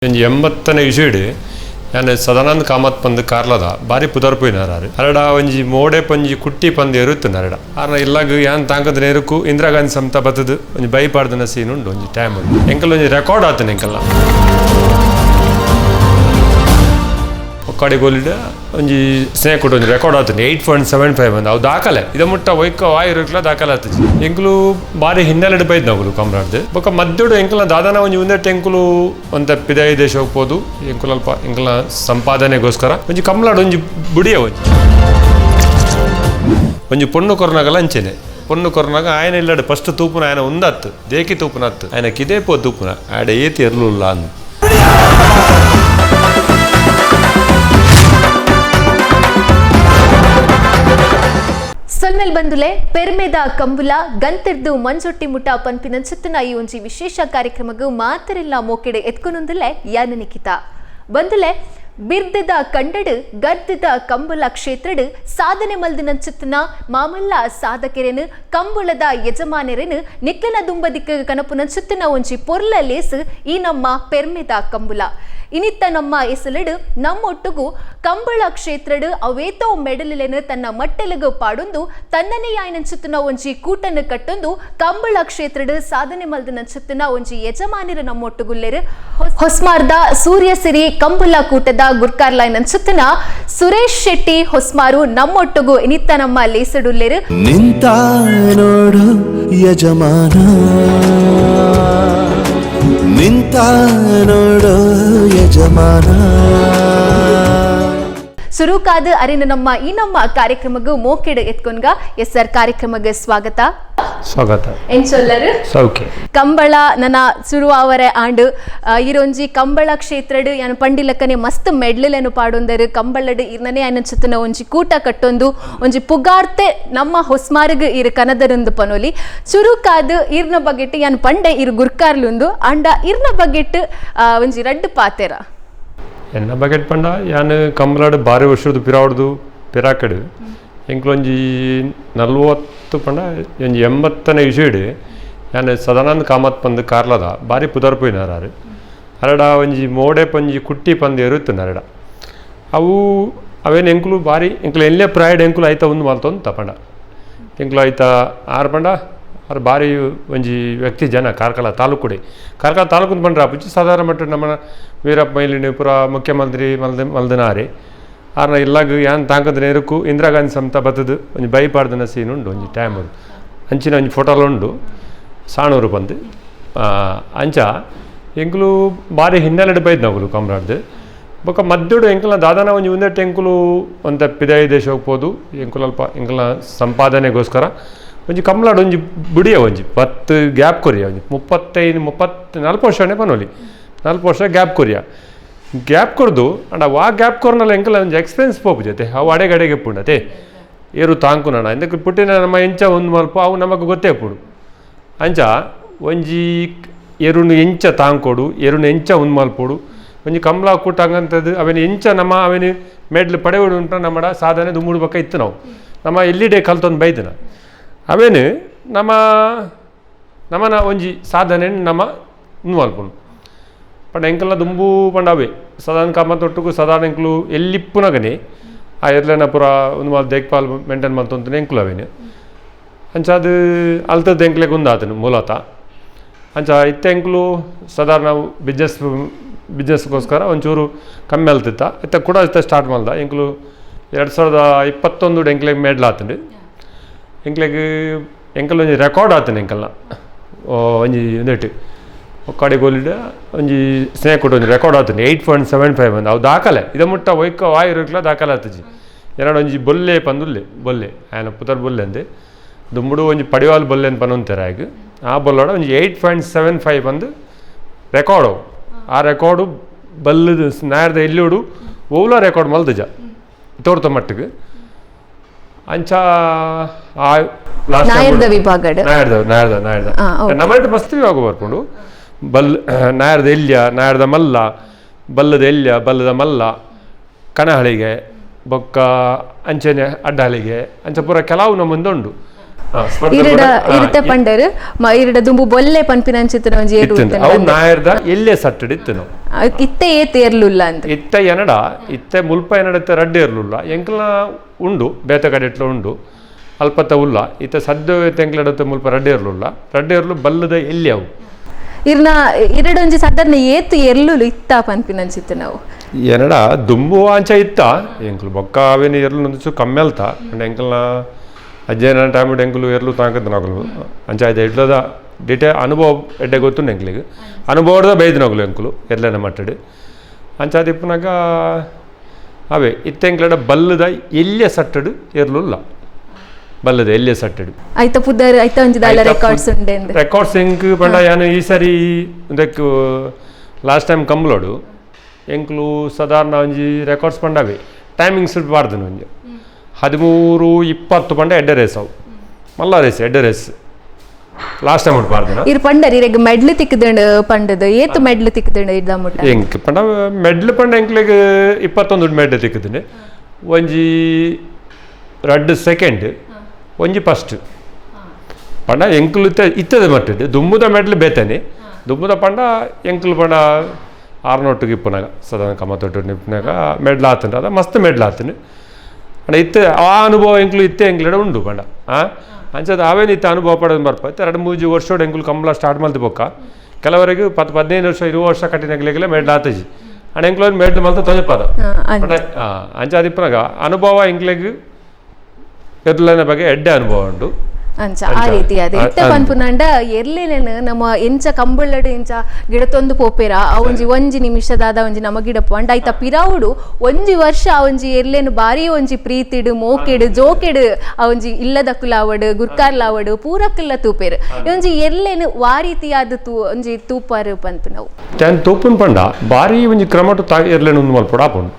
ಎಂಬತ್ತನೇ ಇಶುಡು ನಾನು ಸದಾನಂದ ಕಾಮತ್ ಪಂದು ಕಾರ್ಲದ ಬಾರಿ ಪುದರ್ಪೋಯಿನಾರ ಅರಡ ಒಂಜಿ ಮೋಡೆ ಪಂಜಿ ಕುಟ್ಟಿ ಪಂದು ಎರುತ್ತು ನರಡ ಆರ್ನ ಇಲ್ಲಾಗ ಯಾನ್ ತಾಂಕದ ನೇರಕ್ಕೂ ಇಂದಿರಾ ಗಾಂಧಿ ಸಮತ ಬತ್ತದು ಒಂಜಿ ಬೈಪಾಡ್ದನ ಸೀನ್ ಉಂಡು ಒಂಜಿ ಟೈಮ್ ಎಂಕಲ್ ಒಂಜಿ ರೆಕಾರ್ಡ್ ಆತನ ಎಂಕಲ್ನ ಒಕ್ಕಡೆ ಗೋಲಿಡ ಒಂಜಿ ಸ್ನೇಹ ಕೊಟ್ಟು ಒಂಜಿ ರೆಕಾರ್ಡ್ ಆತನ 8.75 ಅಂದ ಅವು ದಾಖಲೆ ಇದ ಮುಟ್ಟ ಒಯ್ಕ ವಾಯಿರುಕ್ಲ ದಾಖಲೆ ಆತಜಿ ಎಂಕುಲು ಬಾರಿ ಹಿನ್ನೆಲೆ ಬೈದ್ ನಗುಲು ಕಮ್ರಾಡ್ದು ಬೊಕ್ಕ ಮದ್ದೋಡು ಎಂಕಲ್ನ ದಾದಾನ ಒಂಜಿ ಒಂದೆಟ್ಟು ಎಂಕುಲು ಒಂದ ಪಿದಾಯಿ ದೇಶ ಹೋಗ್ಬೋದು ಎಂಕುಲು ಅಲ್ಪ ಎಂಕಲ್ನ ಸಂಪಾದನೆಗೋಸ್ಕರ ಒಂಜಿ ಕಮ್ಲಾಡು ಒಂಜಿ ಬುಡಿಯ ಒಂಜಿ ಪೊಣ್ಣು ಕೊರನಾಗಲ್ಲ ಅಂಚೆನೆ ಪೊಣ್ಣು ಕೊರನಾಗ ಆಯನ ಇಲ್ಲಡೆ ಫಸ್ಟ್ ತೂಪುನ ಆಯನ ಒಂದತ್ತು ದೇಕಿ ತೂಪುನ ಹತ್ತು ಆಯನ ಕಿದೇ ಪೋ ತೂಪುನ ಆಡ ಏತಿ ಇರ್ಲಿಲ್ಲ ಅಂದು ಸೊಲ್ಮೆಲ್ ಬಂದುಲೆ ಪೆರ್ಮೆದ ಕಂಬುಲ ಗಂತಿರ್ದು ಮಂಜೊಟ್ಟಿ ಮುಟ್ಟ ಪನ್ಪಿನ ಚಿತ್ತನ ಈ ಒಂಜಿ ವಿಶೇಷ ಕಾರ್ಯಕ್ರಮಗೂ ಮಾತರಿಲ್ಲ ಮೋಕೆಡೆ ಎತ್ಕೊನೊಂದುಲೆ ಯಾನ ನಿಖಿತ ಬಂದುಲೆ ಬಿರ್ದದ ಕಂಡಡು ಗರ್ದದ ಕಂಬುಲ ಕ್ಷೇತ್ರಡು ಸಾಧನೆ ಮಲ್ದಿನ ಚಿತ್ತನ ಮಾಮಲ್ಲ ಸಾಧಕೆರೆನು ಕಂಬುಳದ ಯಜಮಾನೆರೆನು ನಿಕ್ಲನ ದುಂಬದಿಕ್ಕ ಕನಪುನ ಚಿತ್ತನ ಒಂಜಿ ಪೊರ್ಲ ಲೇಸು ಈ ನಮ್ಮ ಪೆರ್ಮೆದ ಕಂಬುಲ ಇನಿತ್ತ ನಮ್ಮ ಎಸಲಡು ನಮ್ಮೊಟ್ಟುಗು ಕಂಬಳ ಕ್ಷೇತ್ರಡು ಅವೇತೋ ಮೆಡಲಿಲೆನು ತನ್ನ ಮಟ್ಟೆಲಗು ಪಾಡೊಂದು ತನ್ನನೇ ಆಯ್ನಂಚುತ್ತನ ಒಂಜಿ ಕೂಟನ್ನು ಕಟ್ಟೊಂದು ಕಂಬಳ ಕ್ಷೇತ್ರಡು ಸಾಧನೆ ಮಲ್ದಿನ ಚಿತ್ತನ ಒಂಜಿ ಯಜಮಾನಿರು ನಮ್ಮೊಟ್ಟುಗುಲ್ಲೆರು ಹೊಸ್ಮಾರ್ದ ಸೂರ್ಯಸಿರಿ ಕಂಬಳ ಕೂಟದ ಗುರ್ಕಾರ್ಲಾಯ್ನಂಚುತ್ತನ ಸುರೇಶ್ ಶೆಟ್ಟಿ ಹೊಸ್ಮಾರು ನಮ್ಮೊಟ್ಟುಗು ಇನಿತ್ತ ನಮ್ಮ ಲೇಸಡುಲ್ಲೆರು ನಿಂತ ನೋಡು ಯಜಮಾನ ನಿಂತ ನೋಡು ಯಜಮಾನ ಸುರುಕಾದ ಅರಿನ ನಮ್ಮ ಈ ನಮ್ಮ ಕಾರ್ಯಕ್ರಮಗೂ ಮೋಕೆಡೆ ಎತ್ಕೊಂಡ್ಗ ಎಸ್ ಸರ್ ಕಾರ್ಯಕ್ರಮಕ್ಕೆ ಸ್ವಾಗತ ಏನ್ ಚೊಲ್ಲರು ಸೌಖ್ಯ ಕಂಬಳ ನನ್ನ ಸುರುವಾವರೆ ಆಂಡು ಇರೊಂಜಿ ಕಂಬಳ ಕ್ಷೇತ್ರಡು ಯಾನು ಪಂಡಿಲಕ್ಕನೆ ಮಸ್ತ್ ಮೆಡ್ಲೆನು ಪಾಡೊಂದರು ಕಂಬಳಡು ಇರ್ನನೆ ಆಯ್ನ ಚಿತ್ತನ ಒಂಜಿ ಕೂಟ ಕಟ್ಟೊಂದು ಒಂಜಿ ಪುಗಾರ್ತೆ ನಮ್ಮ ಹೊಸ್ಮಾರ್ಗ್ ಇರು ಕನದರಂದು ಪನೊಲಿ ಚುರುಕಾದ ಇರ್ನ ಬಗೆಟ್ ಯಾನು ಪಂಡೆ ಇರು ಗುರ್ಕಾರ್ಲುಂದು ಅಂಡ ಇರ್ನ ಬಗೆಟ್ ಒಂಜಿ ರಡ್ಡು ಪಾತೆರ ಎನ್ನ ಬಗೆಟ್ ಪಂಡ ಯಾನು ಕಂಬಲಾಡು ಬಾರಿ ವರ್ಷದ ಪಿರಾವಡ್ದು ಪಿರಾಕಡು ಎಂಕ್ಲೊಂಜಿ 40 ಪಂಡ ಒಂಜಿ 80ನೇ ಇಶುಡು ಯಾನು ಸದಾನಂದ ಕಾಮತ್ ಪಂದು ಕಾರ್ಲದ ಬಾರಿ ಪುದರ್ಪೋಯಿನಾರ ಅರಡ ಒಂಜಿ ಮೋಡೆ ಪಂಜಿ ಕುಟ್ಟಿ ಪಂದು ಎರುತ್ತು ನರಡ ಅವು ಅವೇನು ಎಂಕುಲು ಬಾರಿ ಎಂಕುಲು ಎಲ್ಲೇ ಪ್ರಾಯಡ್ ಎಂಕುಲು ಐತ ಒಂದು ಮಾಲ್ತೊಂದು ಪಂಡ ಎಂಕುಲು ಐತ ಆರು ಪಂಡ ಅವ್ರು ಬಾರಿ ಒಂಜಿ ವ್ಯಕ್ತಿ ಜನ ಕಾರ್ಕಳ ತಾಲೂಕುಡೆ ಕಾರ್ಕಳ ತಾಲೂಕು ಪಂಡ್ರೆ ಅಪ್ಪುಚ್ಚಿ ಸಾಧಾರಣ ಮಟ್ಟ ನಮ್ಮ ವೀರಪ್ಪ ಮೈಲಿನಿ ಪುರ ಮುಖ್ಯಮಂತ್ರಿ ಮಲ್ದನಾರಿ ಆರ್ನ ಇಲ್ಲಾಗ ಯಾನ್ ತಾಂಕದ ನೇರಕ್ಕೂ ಇಂದಿರಾ ಗಾಂಧಿ ಸಮತ ಬತ್ತದು ಒಂಜಿ ಬೈಪಾಡ್ದನ ಸೀನ್ ಉಂಡು ಒಂಜಿ ಟೈಮ್ ಅದು ಅಂಚಿನ ಒಂಜಿ ಫೋಟೋಲು ಉಂಡು ಸಾಣೂರು ಬಂದು ಅಂಚ ಎಂಕುಲು ಬಾರಿ ಹಿನ್ನೆಲೆ ಬೈದ್ ನಗುಲು ಕಮ್ರಾಡ್ದು ಬೊಕ್ಕ ಮದ್ದೋಡು ಎಂಕಲ್ನ ದಾದಾನ ಒಂಜಿ ಒಂದೆಟ್ಟು ಎಂಕುಲು ಒಂದ ಪಿದಾಯಿ ದೇಶ ಹೋಗ್ಬೋದು ಎಂಕುಲು ಅಲ್ಪ ಎಂಕಲ್ನ ಸಂಪಾದನೆಗೋಸ್ಕರ ಒಂಜಿ ಕಮ್ಲಾಡು ಒಂಜಿ ಬುಡಿಯ ಒಂಜಿ 10 ಗ್ಯಾಪ್ ಕೊರಿಯ ಒಂಜಿ 40 ವರ್ಷನೇ ಪನೋಲಿ 40 ವರ್ಷ ಗ್ಯಾಪ್ ಕೊರಿಯ ಗ್ಯಾಪ್ ಕೊಡ್ದು ಅಂಡ ಆ ಗ್ಯಾಪ್ ಕೊರ್ನಲ್ಲ ಎಂಕಲ್ಲ ಒಂಜಿ ಎಕ್ಸ್ಪೆನ್ಸ್ ಪೋಪು ಜೊತೆ ಅವು ಅಡೆಗಡೆಗೆ ಪುಂಡತೆ ಏರು ತಾಂಕು ನಾನ ಇಂದಕ್ಕೆ ಪುಟ್ಟಿನ ನಮ್ಮ ಎಂಚ ಒಂದು ಮಲ್ಪ ಅವು ನಮಗೆ ಗೊತ್ತೇ ಪುಡು ಅಂಚ ಒಂಜಿ ಎರುನು ಎಂಚ ತಾಂಕೊಡು ಎರುನು ಎಂಚ ಒಂದು ಮಲ್ಪೋಡು ಒಂಜಿ ಕಂಬಳ ಕೂಟ ಹಂಗಂತದ್ದು ಅವೇನು ಎಂಚ ನಮ್ಮ ಅವೇನು ಮೆಡ್ಲು ಪಡೆಯೋಡು ಉಂಟ ನಮ್ಮಡ ಸಾಧನೆ ದುಮ್ಮುಡು ಬಕ್ಕ ಇತ್ತು ನಾವು ನಮ್ಮ ಎಲ್ಲಿಡೆ ಕಲ್ತೊಂದು ಬೈದನ ಅವೇನು ನಮ್ಮನ ಒಂಜಿ ಸಾಧನೆ ನಮ್ಮ ಮಲ್ಪುನು ಪಂಡ ಎಂಕಲ್ನ ದುಂಬು ಪಂಡ ಅವೇ ಸಾಧಾರಣ ಕಾಮತ್ತೊಟ್ಟಿಗೂ ಸಾಧಾರಣ ಎಂಕುಲು ಎಲ್ಲಿಪ್ಪುನಗನೆ ಆ ಎರ್ಲೆನ ಪುರ ಒಂದು ಮಾಲ್ ದೇಖ್ಪಾಲ್ ಮೇಂಟೈನ್ ಮಾಡ್ತಂತ ಎಂಕುಲು ಅವೇನು ಅಂಚ ಅದು ಅಲ್ತದ್ದು ಎಂಕ್ಲೆಗೆ ಒಂದಾತನು ಮೂಲತಃ ಅಂಚ ಇತ್ತ ಎಂಕುಲು ಸಾಧಾರಣ ನಾವು ಬಿಸ್ನೆಸ್ಗೋಸ್ಕರ ಒಂಚೂರು ಕಮ್ಮಿ ಅಲ್ತಿತ್ತ ಇತ್ತ ಕೂಡ ಇತ್ತ ಸ್ಟಾರ್ಟ್ ಮಾಡ್ದ ಎಂಕುಲು 2021 ಎಂಕ್ಲೆಗೆ ಮೇಡ್ಲಾತಂಡು ಎಂಕ್ಲೆಗೆ ಎಂಕಲ್ ಒಂಜಿ ರೆಕಾರ್ಡ್ ಆತನ ಎಂಕಲ್ನ ಒಂಜಿ ಒಂದೆಟ್ಟು ಒಕ್ಕಡೆ ಗೋಲಿಡ ಒಂಜಿ ಸ್ನೇಹ ಕೊಟ್ಟು ಒಂಜಿ ರೆಕಾರ್ಡ್ ಆತನ 8.75 ಅಂದ ಅವು ದಾಖಲೆ ಇದ ಮುಟ್ಟ ಒಯ್ಕ ವಾಯಿರುಕ್ಲ ದಾಖಲೆ ಆತಜಿ ಎರಡು ಒಂಜಿ ಬೊಲ್ಲೆ ಪಂದುಲ್ಲೆ ಬೊಲ್ಲೆ ಆಯನ ಪುತರ್ ಬೊಲ್ಲೆ ಅಂದೆ ದುಂಬುಡು ಒಂಜಿ ಪಡಿವಾಲ್ ಬೊಲ್ಲೆ ಅಂತ ಪನೊಂತಾರೆ ಆಗ ಆ ಬೊಲ್ಲೋಡ ಒಂಜಿ 8.75 ಅಂದು ರೆಕಾರ್ಡು ಆ ರೆಕಾರ್ಡು ಬಲ್ಲದು ನ್ಯಾರ್ದ ಎಲ್ಲಿಯೋಡು ಓವ್ಲ ರೆಕಾರ್ಡ್ ಮಲ್ದಜ ತೋರ್ತ ಮಟ್ಟಿಗೆ ಅಂಚ ನಾಯರ್ದ ನಮ್ಮಟ್ಟು ಮಸ್ತ್ ವಿಭಾಗ ಬರ್ಕೊಂಡು ನಾಯರ್ದ ಎಲ್ಯ ನಾಯರ್ದ ಮಲ್ಲ ಬಲ್ಲದ ಎಲ್ಯ ಬಲ್ಲದ ಮಲ್ಲ ಕಣಹಳಿಗೆ ಬೊಕ್ಕ ಅಂಚನೆ ಅಡ್ಡಹಳಿಗೆ ಅಂಚ ಪೂರ ಕೆಲವು ನಮ್ಮೊಂದುಂಡು ಇರಡ ಇರುತ್ತೆ ಪಂಡರ್ ಇರಡ ದುಂಬು ಬೊಲ್ಲೆ ಪನ್ಪಿನಂಚಿತ್ತಿನ ಒಂಜಿ ಏರು ಅವು ನಾಯರ್ದ ಎಲ್ಲೇ ಸಟ್ಟಡ್ ಇತ್ತು ನಾವು ಇತ್ತೆ ಏತ್ ಏರ್ಲುಲ್ಲ ಅಂತ ಇತ್ತ ಎನಡ ಇತ್ತೆ ಮುಲ್ಪ ಎನಡತ್ತೆ ರಡ್ಡು ಇರ್ಲುಲ್ಲ ಎಂಕ್ಲ ಉಂಡು ಬೇತೆ ಕಡೆ ಇಟ್ಲ ಉಂಡು ಅಲ್ಪತ್ತ ಉಲ್ಲ ಇತ್ತ ಸದ್ದು ತೆಂಕ್ಲಡತ್ತೆ ಮುಲ್ಪ ರಡ್ಡು ಇರ್ಲುಲ್ಲ ರಡ್ಡು ಇರ್ಲು ಬಲ್ಲದ ಎಲ್ಲಿ ಅವು ಇರಡೊಂಜಿ ಸಾಧಾರಣ ಏತು ಎರ್ಲುಲು ಇತ್ತ ಪನ್ಪಿನಂಚಿತ್ತು ನಾವು ಎನಡ ದುಂಬು ಆಂಚ ಇತ್ತ ಎಂಕ್ಲು ಬೊಕ್ಕ ಅವೇನು ಎರ್ಲು ಒಂದಿಸು ಕಮ್ಮಿ ಅಲ್ತ ಎಂಕ್ಲನ ಅಜ್ಜನ ಟೈಮ್ ಎಂಕ್ಲು ಎರ್ಲು ತಾಕದ್ ನಗಲು ಅಂಚ ಆಯ್ತು ಇಡ್ಲದ ಡಿಟೇ ಅನುಭವ ಎಡ್ಡೆ ಗೊತ್ತು ಎಂಕ್ಲಿಗೆ ಅನುಭವದ ಬೈದು ನಗಲು ಎಂಕ್ಲು ಎರ್ಲೇನ ಮಟ್ಟಡು ಅಂಚಾದ ಇಪ್ಪನಾಗ ಅವೇ ಇತ್ತೆಂಕ್ಲಡ ಬಲ್ಲದ ಎಲ್ಲಿಯ ಸಟ್ಟಡು ಎರ್ಲುಲ್ಲ ಬಲ್ಲದ ಎಲ್ಲಿಯ ಸಟ್ಟಡು ಐತ ಪುದರ್ ಐತ ಒಂಜಿದಾಲ ರೆಕಾರ್ಡ್ಸ್ ಉಂಡೆ ರೆಕಾರ್ಡ್ಸ್ ಎಂಕ್ ಪಂಡ ಯಾನು ಈ ಸರಿ ಇದಕ್ಕೆ ಲಾಸ್ಟ್ ಟೈಮ್ ಕಂಬ್ಲೋಡು ಎಂಕ್ಲು ಸಾಧಾರಣ ಒಂಜಿ ರೆಕಾರ್ಡ್ಸ್ ಪಂಡವೆ ಟೈಮಿಂಗ್ಸ್ ಬಾರ್ದನು ಒಂಜಿ 13:20 ಪಂಡ ಎಡ್ಡೆ ರೇಸ್ ಅವು ಮಲ್ಲ ರೇಸ್ ಎಡ್ಡೆ ರೇಸ್ ಲಾಸ್ಟ್ ಟೈಮ್ ಉಂಟು ಬಾರ್ದನ ಇರ್ ಪಂಡರ್ ಇರೆಗ್ ಮೆಡ್ಲ್ ತಿಕ್ಕದಂಡು ಪಂಡದ ಏತ್ ಮೆಡ್ಲ್ ತಿಕ್ಕದಂಡು ಇಡ್ದ ಮುಟ್ಟ ಎಂಕ್ ಪಂಡ ಮೆಡ್ಲ್ ಪಂಡ ಎಂಕ್ಲೆಗ್ 21 ಮೆಡ್ಲ್ ತಿಕ್ಕದನೆ ಒಂಜಿ 2 ಸೆಕೆಂಡ್ ಒಂಜಿ ಫಸ್ಟ್ ಪಂಡ ಎಂಕ್ಲು ಇತ್ತದ ಮಟ್ಟಿದ್ದು ದುಮ್ಮುದ ಮೆಡ್ಲ್ ಬೇತನೆ ದುಮ್ಮುದ ಪಂಡ ಎಂಕ್ಲು ಪಂಡ 600 ಇಪ್ಪನಾಗ ಸಾಧಾರಣ ಕಮ್ಮತ್ತೊಟ್ಟು ನಿಪ್ಪನಾಗ ಮೆಡ್ಲ್ ಆತನ ಅದ ಮಸ್ತ್ ಮೆಡ್ಲ್ ಆತನು ಅಣ್ಣ ಇತ್ತೆ ಆ ಅನುಭವ ಎಂಕ್ಲು ಇತ್ತೆ ಎಂಕ್ಲೆಡ ಉಂಡು ಪಂಡ ಅಂಚದ ಅವೇನು ಇತ್ತು ಅನುಭವ ಪಡೋದು ಬರ್ಪತ್ತೆ 2-3 ವರ್ಷೋಡು ಎಂಕ್ಲು ಕಂಬಳ ಸ್ಟಾರ್ಟ್ ಮಾಡ್ದು ಬೊಕ್ಕ ಕೆಲವರೆಗೆ 10-15 ವರ್ಷ 20 ವರ್ಷ ಕಟ್ಟಿನಾಗಲೆಗೆಲ್ಲ ಮೆಡ್ಲ್ ಆತಜಿ ಅಣ್ಣ ಎಂಕ್ಲು ಒಂದು ಮೆಡ್ಲ್ ಮಲ್ತ ತೊಂದೆಪದ ಅಂಚಾದ ಇಪ್ಪನಾಗ ಅನುಭವ ಎಂಕ್ಲೆಗ್ ಎರ್ಲನ ಬಗ್ಗೆ ಎಡ್ಡೆ ಅನುಭವ ಉಂಡು ಅಂಚ ಆ ರೀತಿ ಅದೇ ಇತ್ತೆ ಪನ್ಪುನಂಡ ಎರ್ಲೇನೇನು ನಮ್ಮ ಎಂಚ ಕಂಬಳ್ಳಡು ಎಂಚ ಗಿಡತೊಂದು ಪೋಪೆರ ಆ ಒಂಜಿ ನಿಮಿಷದಾದ ಒಂಜಿ ನಮ ಗಿಡ ಪಂಡ ಐತ ಪಿರಾವುಡು ಒಂಜಿ ವರ್ಷ ಆ ಒಂಜಿ ಎರ್ಲೇನು ಬಾರಿ ಒಂಜಿ ಪ್ರೀತಿಡು ಮೋಕೆಡು ಜೋಕೆಡು ಆ ಒಂಜಿ ಇಲ್ಲದಕ್ಕುಲಾವಡು ಗುರ್ಕಾರ್ಲಾವಡು ಪೂರಕ್ಕಿಲ್ಲ ತೂಪೇರು ಒಂಜಿ ಎರ್ಲೇನು ವಾರೀತಿಯಾದ ಒಂಜಿ ತೂಪಾರು ಪನ್ಪು ನಾವು ತೂಪನ್ ಪಂಡ ಬಾರಿ ಒಂಜಿ ಕ್ರಮಟು ಎರ್ಲೇನು ಒಂದು ಮಲ್ಪೊಡ ಆಪುಂಡು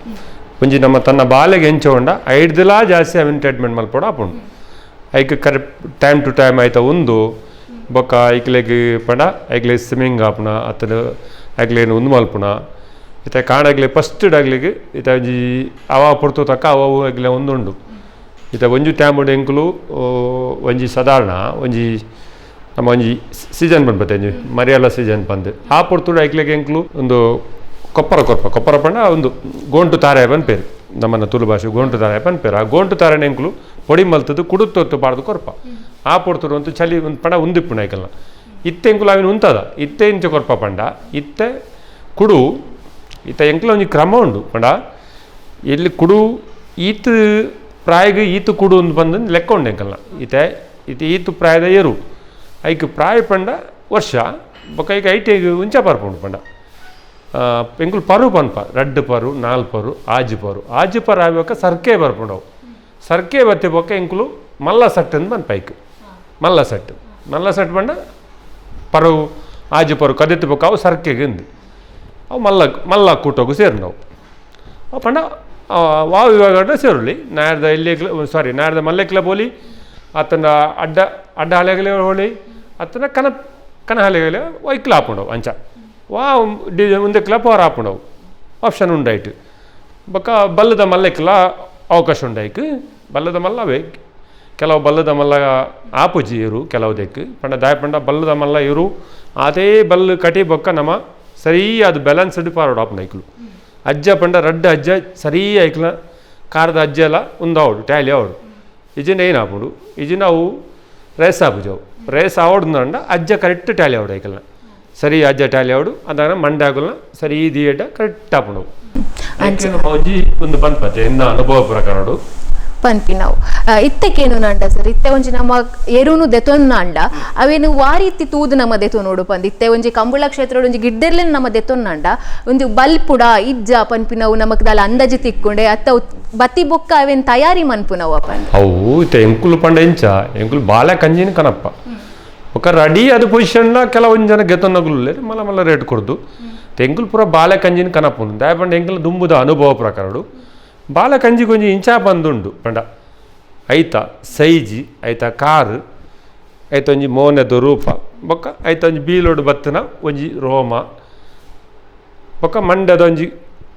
ಒಂಜಿ ನಮ್ಮ ತನ್ನ ಬಾಲೆಗೆ ಎಂಚೋಂಡ ಐಡ್ದಿಲಾ ಜಾಸ್ತಿ ಅವಿನ ಟ್ರೀಟ್ಮೆಂಟ್ ಮಲ್ಪೊಡ ಆಪುಂಡು ಐಕ್ ಕರೆಕ್ಟ್ ಟೈಮ್ ಟು ಟೈಮ್ ಆಯ್ತಾ ಒಂದು ಬೊಕ್ಕ ಐಕ್ಲೆಗ್ ಪಂಡ ಐಕ್ಲೆ ಸ್ವಿಮ್ಮಿಂಗ್ ಆಪುನ ಅತ್ತದ ಐಕ್ಲೇನು ಒಂದು ಮಲ್ಪುನ ಇತ್ತ ಕಾಣಾಗ್ಲೆ ಫಸ್ಟ್ ಡಾಗ್ಲಿಗೆ ಇತ್ತ ಒಂಜಿ ಅವ ಪೊಡ್ತು ತಕ್ಕ ಅವು ಐಕ್ಲೆ ಒಂದುಂಡು ಇತ್ತ ಒಂಜಿ ಟೈಮ್ ಉಂಡು ಎಂಕ್ಲು ಒಂಜಿ ಸಾಧಾರಣ ಒಂಜಿ ನಮ್ಮ ಒಂಜಿ ಸೀಸನ್ ಬಂದ್ಬತ್ತೆ ಒಂಜಿ ಮರಿಯಲ್ಲ ಸೀಸನ್ ಬಂದು ಆ ಪೊಡ್ತು ಐಕ್ಲೆಗೆ ಎಂಕ್ಲು ಒಂದು ಕೊಪ್ಪರ ಪಂಡ ಒಂದು ಗೋಂಟು ತಾರೆ ಪನ್ಪೇರು ನಮ್ಮನ್ನ ತುಳು ಭಾಷೆ ಗೋಂಟು ತಾರೆ ಪನ್ಪೇರು ಆ ಗೋಂಟು ತಾರೆನ ಎಂಕ್ಲು పొడి మల్తదు కుడుతొత్తు పాడదు కొరప ఆ పొడుతుడు అంత చలి పడ ఉందిప్పు నాయకల్ನ ಇತ್ತೆ ಎಂಕುಲು ಅವಿನ ಉಂತದ ಇತ್ತೆ ಇಂಚ ಕೊರಪ ಪಂಡ ಇತ್ತೆ ಕುಡು ಇತ್ತ ಎಂಕುಲ ಒಂಜಿ ಕ್ರಮ ಉಂಡು ಪಂಡ ಎಲ್ಲಿ ಕುಡು ಈತ್ ಪ್ರಾಯಗ್ ಈತ್ ಕುಡು ಒಂದು ಬಂದು ಲೆಕ್ಕ ಉಂಡು ಎಂಕಲ್ನ ಇತ್ತೆ ಇತ್ತೆ ಈತ್ ಪ್ರಾಯದ ಏರು ಐಕ್ ಪ್ರಾಯ ಪಂಡ ವರ್ಷ ಬೊಕ ಈಗ ಐಟೆಗ್ ಉಂಚ ಪರ್ಪುಂಡು ಪಂಡ ಎಂಕುಲು ಪರು ಪನ್ಪ ರಡ್ಡು ಪರು 4 ಪರು ಆಜು ಪರು ಆಗುವಾಗ ಸರ್ಕೆ ಬರ್ಪುಂಡವು ಸರ್ಕೆ ಬತ್ತೆ ಬೊಕ್ಕ ಎಂಕುಲು ಮಲ್ಲ ಸಟ್ ಅಂದ್ ಬಂದು ಪೈಕ್ ಮಲ್ಲ ಸಟ್ ಬಂಡ ಪರು ಆಜು ಪರು ಕದೆತ್ತು ಬೊಕ್ಕ ಅವು ಸರ್ಕೆಗೆ ಅಂದು ಅವು ಮಲ್ಲ ಕೂಟೋಗು ಸೇರು ನಾವು ಅವು ಪಂಡ ವಾವು ಇವಾಗ ಸೇರುಲಿ ನಾಯರ್ದ ಮಲ್ಲೆಕ್ಲ ಬೋಲಿ ಅತ್ತನ ಅಡ್ಡ ಹಲೆಗಲೆ ಹೋಳಿ ಅತ್ತನ ಕನ ಹಲೆಗಲೆ ಒಯ್ಕ್ಲ ಹಾಪುಂಡವು ಅಂಚ ವಾವ್ ಮುಂದೆಕ್ಲ ಪವರ್ ಹಾಪುಂಡವು ಆಪ್ಷನ್ ಉಂಡಾಯ್ತು ಬೊಕ್ಕ ಬಲ್ಲದ ಮಲ್ಲೆಕ್ಲ ಅವಕಾಶ ಉಂಡಾಯ್ಕ್ ಬಲ್ಲದ ಮಲ್ಲವೇ ಕೆಲವು ಬಲ್ಲದ ಮಲ್ಲ ಆಪುಜಿ ಇರು ಕೆಲವು ದೆಕ್ಕು ಪಂಡ ದಾಯ ಪಂಡ ಬಲ್ಲದ ಮಲ್ಲ ಇರು ಅದೇ ಬಲ್ಲು ಕಟಿ ಬೊಕ್ಕ ನಮ್ಮ ಸರಿ ಅದು ಬ್ಯಾಲೆನ್ಸ್ಡ್ ಪಾರೋಡು ಆಪುಂಡು ಐಕ್ಲು ಅಜ್ಜ ಪಂಡ ರಡ್ಡು ಅಜ್ಜ ಸರಿ ಐಕ್ಲ ಕಾರದ ಅಜ್ಜ ಎಲ್ಲ ಉಂದಾವಡು ಟ್ಯಾಲಿ ಆವಡು ಇಜಿಂದ ಏನು ಆಪುಂಡು ಇಜಿಂದ ಅವು ರೇಸ್ ಆಪುಜವು ರೇಸ್ ಆವಡ್ದಂಡ ಅಜ್ಜ ಕರೆಕ್ಟ್ ಟ್ಯಾಲಿ ಆವಡು ಐಕಲ್ನ ಸರಿ ಅಜ್ಜ ಟ್ಯಾಲಿ ಆವಡು ಅದಾಗ ಮಂಡೆ ಆಗುಲ್ನ ಸರಿ ದಿಯೇಟ ಕರೆಕ್ಟ್ ಆಪುಂಡು ಮೌಜಿ ಒಂದು ಪನ್ಪತ್ತೆ ಇನ್ನ ಅನುಭವ ಪ್ರಕಾರಡು ಪನ್ಪಿ ನಾವು ಇತ್ತೆಕೇನು ನಂಡ ಸರ್ ಇತ್ತೆ ಒಂಜಿ ನಮ್ಮ ಎರುನು ದೆತೊನ್ನ ಅಂಡ ಅವೇನು ವಾರೀತಿ ತೂದು ನಮ್ಮ ದೆತೊ ನೋಡು ಪಂದ್ ಇತ್ತೆ ಒಂಜಿ ಕಂಬಳ ಕ್ಷೇತ್ರ ಒಂಜಿ ಗಿಡ್ಡೆರ್ಲೆ ನಮ್ಮ ದೆತೊನ್ನ ಅಂಡ ಒಂದು ಬಲ್ಪುಡ ಇಜ್ಜ ಪನ್ಪಿ ನಾವು ನಮಕ್ ದಾಲ ಅಂದಾಜಿ ತಿಕ್ಕೊಂಡೆ ಅತ್ತ ಬತ್ತಿ ಬೊಕ್ಕ ಅವೇನು ತಯಾರಿ ಮನ್ಪು ನಾವು ಪಂದ್ ಅವು ಇತ್ತೆ ಎಂಕುಲು ಪಂಡ ಎಂಚ ಎಂಕುಲು ಬಾಳೆ ಕಂಜಿನ ಕನಪ್ಪ ఒక రెడీ అది పొజిషన్లో ಕೆಲವೊಂದು ಜನ ಗೆತ್ತೊನ್ನಗುಲ್ಲ ಮಲ್ಲ ರೇಟ್ ಕೊಡ್ದು ಎಂಕುಲು ಪೂರ ಬಾಳೆ ಕಂಜಿನ ಕನಪುಂಡು ದಾಯಪಂಡ ಎಂಕುಲು ದುಂಬುದ ಅನುಭವ ಪ್ರಕಾರಡು ಬಾಳೆ ಕಂಜಿ ಕೊಂಚ ಇಂಚಾ ಬಂದುಂಡು ಪಂಡ ಐತ ಸೈಜಿ ಐತ ಕಾರು ಐತ ಒಂಜಿ ಮೋನೆದ ರೂಪ ಬೊಕ್ಕ ಐತ ಒಂಜಿ ಬೀಲೋಡು ಬತ್ತನ ಒಂಜಿ ರೋಮ ಬೊಕ್ಕ ಮಂಡ್ಯದ ಒಂಜಿ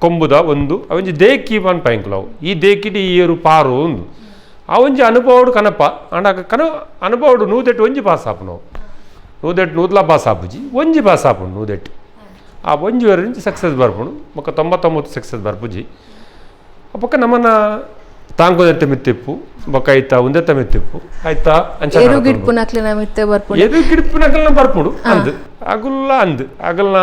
ಕೊಂಬುದ ಒಂದು ಒಂಜಿ ದೇಕಿ ಪನ್ಪ ಎಂಕುಲು ಅವು ಈ ದೇಕಿಡಿ ಈ ಏರು ಪಾರು ಒಂದು ಆ ಒಂಜಿ ಅನುಭವಡು ಕನಪ ಅಂಡ ಅನುಭವಡು ನೂದೆಟ್ಟು ಒಂಜಿ ಪಾಸ್ ಆಪು ನಾವು ನೂದೆಟ್ಟು ನೂದ್ಲ ಪಾಸ್ ಆಪುಜಿ ಒಂಜಿ ಪಾಸ್ ಆಪುಂಡು ನೂದೆಟ್ಟು ಆ ಒಂಜಿ ವರೆಂಜಿ ಸಕ್ಸಸ್ ಬರ್ಪುಂಡು ಮೊಕ್ಕ 99 ಸಕ್ಸಸ್ ಬರ್ಪುಜಿ ಅಪ್ಪಕ್ಕ ನಮ್ಮನ್ನ ತಾಂಕೋದೆತ್ತ ಮಿತ್ತಿಪ್ಪು ಬೊಕ್ಕ ಐತ ಉಂದೆತ್ತ ಮಿತ್ತಿಪ್ಪು ಆಯ್ತಾ ಗಿಡ್ಪುನಕ್ಲಿನ ಮಿತ್ತೆ ಬರ್ಪುಂಡು ಎದು ಗಿಡ್ಪುನಕ್ಲಿನ ಬರ್ಪುಂಡು ಅಂದ್ ಅಗಲ್ನ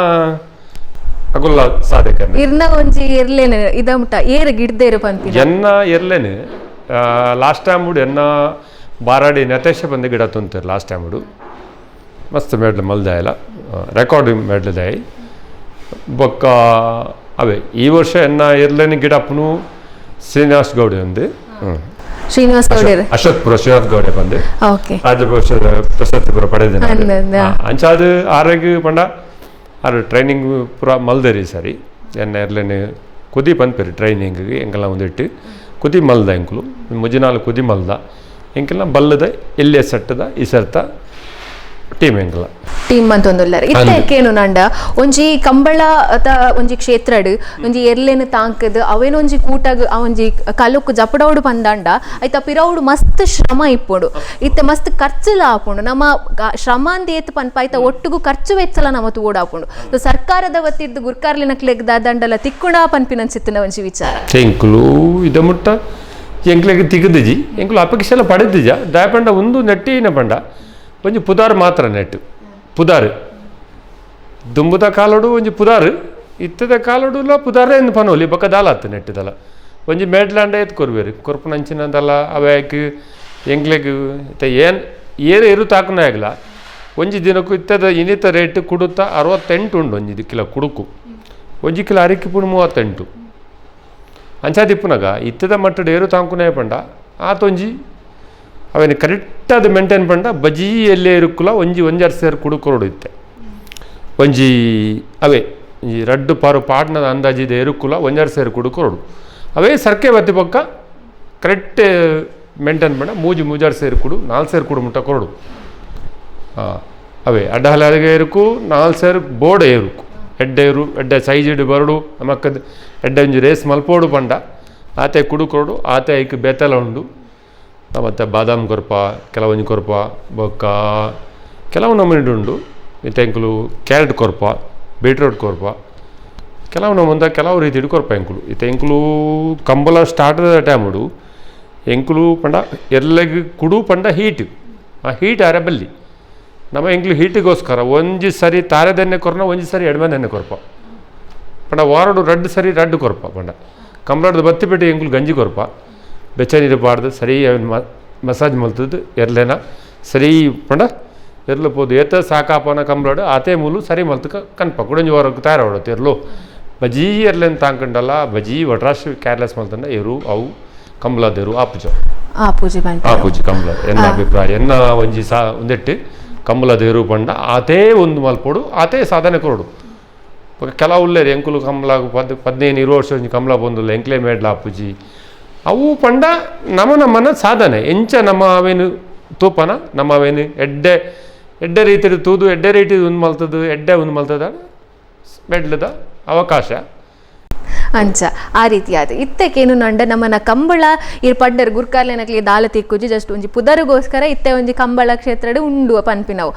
ಸಾಧಕ ಇರ್ನ ಒಂಜಿ ಎರ್ಲೇನೆ ಇದಮುಟ ಏರು ಗಿಡ್ದೇರು ಪನ್ಪಿ ಎನ್ನ ಎರ್ಲೇನೆ ಲಾಸ್ಟ್ ಟೈಮ್ ಉಡು ಎನ್ನ ಬಾರಾಡಿ ನತೇಶ ಬಂದು ಗಿಡ ತುಂತಾರೆ ಲಾಸ್ಟ್ ಟೈಮ್ ಉಡು ಮಸ್ತ್ ಮೆಡ್ಲ್ ಮಲ್ದಾಯಲ್ಲ ರೆಕಾರ್ಡಿಂಗ್ ಮೆಡ್ಲದಾಯಿ ಬೊಕ್ಕ ಅವೇ ಈ ವರ್ಷ ಎನ್ನ ಎರ್ಲೇನೆ ಗಿಡ ಪುನು ಶ್ರೀನಿವಾಸ್ ಗೌಡೆ ಒಂದು ಅಶೋಕ್ಪುರ ಶ್ರೀನಿವಾಸ್ ಗೌಡೆ ಬಂದು ರಾಜ್ಯ ಪ್ರಶಸ್ತಿ ಪುರ ಪಡೆದ ಅಂಚಾದು ಆರೋಗ್ಯ ಪಂಡ ಅದು ಟ್ರೈನಿಂಗ್ ಪೂರ ಮಲ್ದರಿ ಸರಿ ಎನ್ನ ಎರ್ಲೇನೆ ಕುದಿ ಪನ್ಪೇರಿ ಟ್ರೈನಿಂಗಿಗೆ ಎಂಗೆಲ್ಲ ಒಂದಿಟ್ಟು ಕುದಿ ಮಲ್ದ ಎಂಕುಲು ಮುಜಿನಾಲು ಕುದಿ ಮಲ್ದ ಎಂಕೆಲ್ಲ ಬಲ್ಲದ ಎಲ್ಲೇ ಸಟ್ಟದ ಈ ಸರ್ತ ಟೀಮ್ ಎಂಕಲ ಟೀಮ್ ಅಂತೊಂದುಲ್ಲಾರ ಇತ್ತೇನು ನಂಡ ಒಂಜಿ ಕಂಬಳ ಅತ ಒಂಜಿ ಕ್ಷೇತ್ರಡ್ ಒಂಜಿ ಎರ್ಲೇನು ತಾಂಕದ್ ಅವೇನೊಂಜಿ ಕೂಟಾಗ ಒಂಜಿ ಕಲುಕ್ ಜಪಡೋಡು ಪಂದಾಂಡ ಐತ ಪಿರವುಡು ಮಸ್ತ್ ಶ್ರಮ ಇಪ್ಪುಂಡು ಇತ್ತೆ ಮಸ್ತ್ ಖರ್ಚುಲ ಆಪುಂಡು ನಮ್ಮ ಶ್ರಮ ಅಂದ್ ಏತ್ ಪನ್ಪ ಐತ ಒಟ್ಟುಗು ಖರ್ಚು ವೆಚ್ಚಲ ನಮ್ಮ ತೂಡ ಆಪುಂಡು ಸರ್ಕಾರದ ವತ್ತಿರ್ದು ಗುರ್ಕಾರ್ಲಿನಕ್ಲೆಗ್ ದಂಡಲ ತಿಕ್ಕುಂಡ ಪನ್ಪಿನನ್ಸಿತ್ತಿನ ಒಂಜಿ ವಿಚಾರ ಎಂಕ್ಲು ಇದ ಮುಟ್ಟ ಎಂಕ್ಲೆಗ್ ತಿಗದಿಜಿ ಎಂಕ್ಲು ಅಪೇಕ್ಷೆಲ್ಲ ಪಡೆದಿಜ ದಯಪಂಡ ಒಂದು ನೆಟ್ಟಿನ ಪಂಡ ಒಂಜಿ ಪುದಾರ್ ಮಾತ್ರ ನೆಟ್ಟು ಪುದಾರ್ ದುಂಬುದ ಕಾಲೋಡು ಒಂಜಿ ಪುದಾರ್ ಇತ್ತದ ಕಾಲೋಡುಲ ಪುದಾರೇ ಎಂದು ಪನೋಲಿ ಬೊಕ್ಕ ದಾಲಾತ್ ನೆಟ್ಟದಲ್ಲ ಒಂಜಿ ಮೇಡ್ಲಾಂಡ ಎತ್ ಕೊರ್ಬೇರು ಕೊರ್ಪುನಂಚಿನದಲ್ಲ ಅವಾಯ್ಕ್ ಎಂಗ್ಲೆಗ್ ಏರು ಎರು ತಾಕನೇ ಆಗಲ ಒಂಜಿ ದಿನಕ್ಕೂ ಇತ್ತದ ಇನ್ನಿತ ರೇಟ್ ಕುಡುತ್ತ 68 ಉಂಡು ಒಂಜಿ ಕಿಲೋ ಕುಡುಕು ಒಂಜಿ ಕಿಲೋ ಅರಿಕಿ ಪುಣು 38 ಅಂಚಾದಿಪ್ಪುನಗ ಇತ್ತದ ಮಟ್ಟದ ಏರು ತಾಂಕುನೇ ಪಂಡ ಆತೊಂಜಿ ಅವೇನು ಕರೆಕ್ಟಾದ ಮೇಂಟೈನ್ ಪಂಡ ಬಜಿ ಎಲ್ಲೇ ಇರುಕ್ಕುಲ ಒಂಜಾರು ಸೇರು ಕುಡುಕೊರೋಡು ಇತ್ತೆ ಒಂಜಿ ಅವೇ ಈ ರಡ್ಡು ಪಾರು ಪಾಡ್ನದ ಅಂದಾಜಿದ ಎರುಕ್ಕುಲ ಒಂಜಾರು ಸೇರು ಕುಡುಕೊರೋಡು ಅವೇ ಸರ್ಕೆ ಬತ್ತಿ ಪಕ್ಕ ಕರೆಕ್ಟ್ ಮೇಂಟೈನ್ ಪಂಡ ಮೂಜಾರು ಸೇರು ಕುಡು 4 ಸೇರು ಕುಡು ಮುಟ್ಟ ಕೊರೋಡು ಅವೇ ಅಡ್ಡ ಹಲಗೆ ಇರುಕು 4 ಸೇರು ಬೋರ್ಡ್ ಏರುಕು ಎಡ್ಡೆ ಸೈಜ್ ಇಡು ಬರಡು ನಮಕ್ಕದು ಎಡ್ಡೆ ಒಂಜಿ ರೇಸ್ ಮಲ್ಪೋಡು ಪಂಡ ಆತೆ ಕುಡುಕೊರೋಡು ಆತೆ ಐಕ್ ಬೆತ್ತಲ ಉಂಡು ಮತ್ತು ಬಾದಾಮ್ ಕೊರಪ ಕೆಲವೊಂದು ಕೊರಪ ಬೊಕ್ಕ ಕೆಲವು ನಮೂನೆ ಉಂಡು ಎಂಕುಲು ಕ್ಯಾರೆಟ್ ಕೊರಪ ಬೀಟ್ರೋಟ್ ಕೊರಪ ಕೆಲವು ನಮ್ಮಂದ ಕೆಲವು ರೀತಿ ಕೊರಪ ಎಂಕುಲು ಎಂಕುಲು ಕಂಬಳ ಸ್ಟಾರ್ಟ್ ಟೈಮ್ ಉಡು ಎಂಕುಲು ಪಂಡ ಎಲ್ಲಗೆ ಕುಡು ಪಂಡ ಹೀಟ್ ಆ ಹೀಟ್ ಅರೆಬಲ್ಲಿ ನಮ್ಮ ಎಂಕ್ಲು ಹೀಟಿಗೋಸ್ಕರ ಒಂಜಿ ಸರಿ ತಾರೆದೆನ್ನೆ ಕೊರನ ಒಂಜಿ ಸರಿ ಎಡ್ಮೆದೆನ್ನೆ ಕೊರಪ ಪಂಡ ವಾರಡು ರಡ್ಡು ಕೊರಪ ಪಂಡ ಕಂಬಳದ ಬತ್ತಿಪೆಟ್ಟಿ ಎಂಕುಲು ಗಂಜಿ ಕೊರಪ ಬೆಚ್ಚ ನೀರು ಪಾಡ್ದು ಸರಿ ಮಸಾಜ್ ಮಲ್ತದ್ದು ಎರ್ಲೇನ ಸರಿ ಪಂಡ ಎರ್ಲು ಪೋದು ಏತ ಸಾಕಾಪನ ಕಂಬಳಡು ಆತೆ ಮೂಲು ಸರಿ ಮಲ್ತಕ ಕನ್ಪ ಕುಡಂಜಿ ಹೊರಗೆ ತಯಾರ ಹೊಡೋದು ಎರ್ಲು ಬಜಿ ಎರ್ಲೇನು ತಾಂಕಂಡಲ್ಲ ಬಜಿ ಒಟ್ರಾಶ್ ಕ್ಯಾರ್ಲೆಸ್ ಮಲ್ತಂಡ ಎರು ಅವು ಕಂಬಳದೇರು ಆಪೂಜಿ ಕಂಬಳ ಎನ್ನ ಅಭಿಪ್ರಾಯ ಎನ್ನ ಒಂಜಿ ಒಂದೆಟ್ಟು ಕಂಬಳದೇರು ಪಂಡ ಆತೇ ಒಂದು ಮಲ್ಪೋಡು ಆತೇ ಸಾಧನೆ ಕೊರೋಡು ಕೆಲವು ಉಳ್ಳೇರು ಎಂಕುಲು ಕಂಬಳ 15-20 ವರ್ಷ ಒಂಜಿ ಕಂಬಳ ಬಂದುಲ್ಲ ಎಂಕ್ಲೆ ಮೇಡ್ಲ ಆಪುಜಿ ಅವು ಪಂಡ ನಮ್ಮನ ಸಾಧನೆ ಎಂಚ ನಮ್ಮ ಅವೇನು ತೂಪನ ನಮ್ಮ ಅವೇನು ಎಡ್ಡೆ ರೀತಿಯ ತೂದು ಎಡ್ಡೆ ರೀತಿ ಒಂದು ಮಲ್ತದ ಮೆಡ್ಲದ ಅವಕಾಶ ಅಂಚ ಆ ರೀತಿಯಾದ ಇತ್ತೆಕೇನು ನಂಡ ನಮ್ಮನ ಕಂಬಳ ಇರ್ ಪಡ್ಡರ್ ಗುರ್ಕಾರ್ಲೆನಕ್ಲಿ ದಾಲ ತಿಕ್ಕುಜಿ ಜಸ್ಟ್ ಒಂಜಿ ಪುದರುಗೋಸ್ಕರ ಇತ್ತೆ ಒಂಜಿ ಕಂಬಳ ಕ್ಷೇತ್ರಡ್ ಉಂಡು ಪನ್ಪಿನವು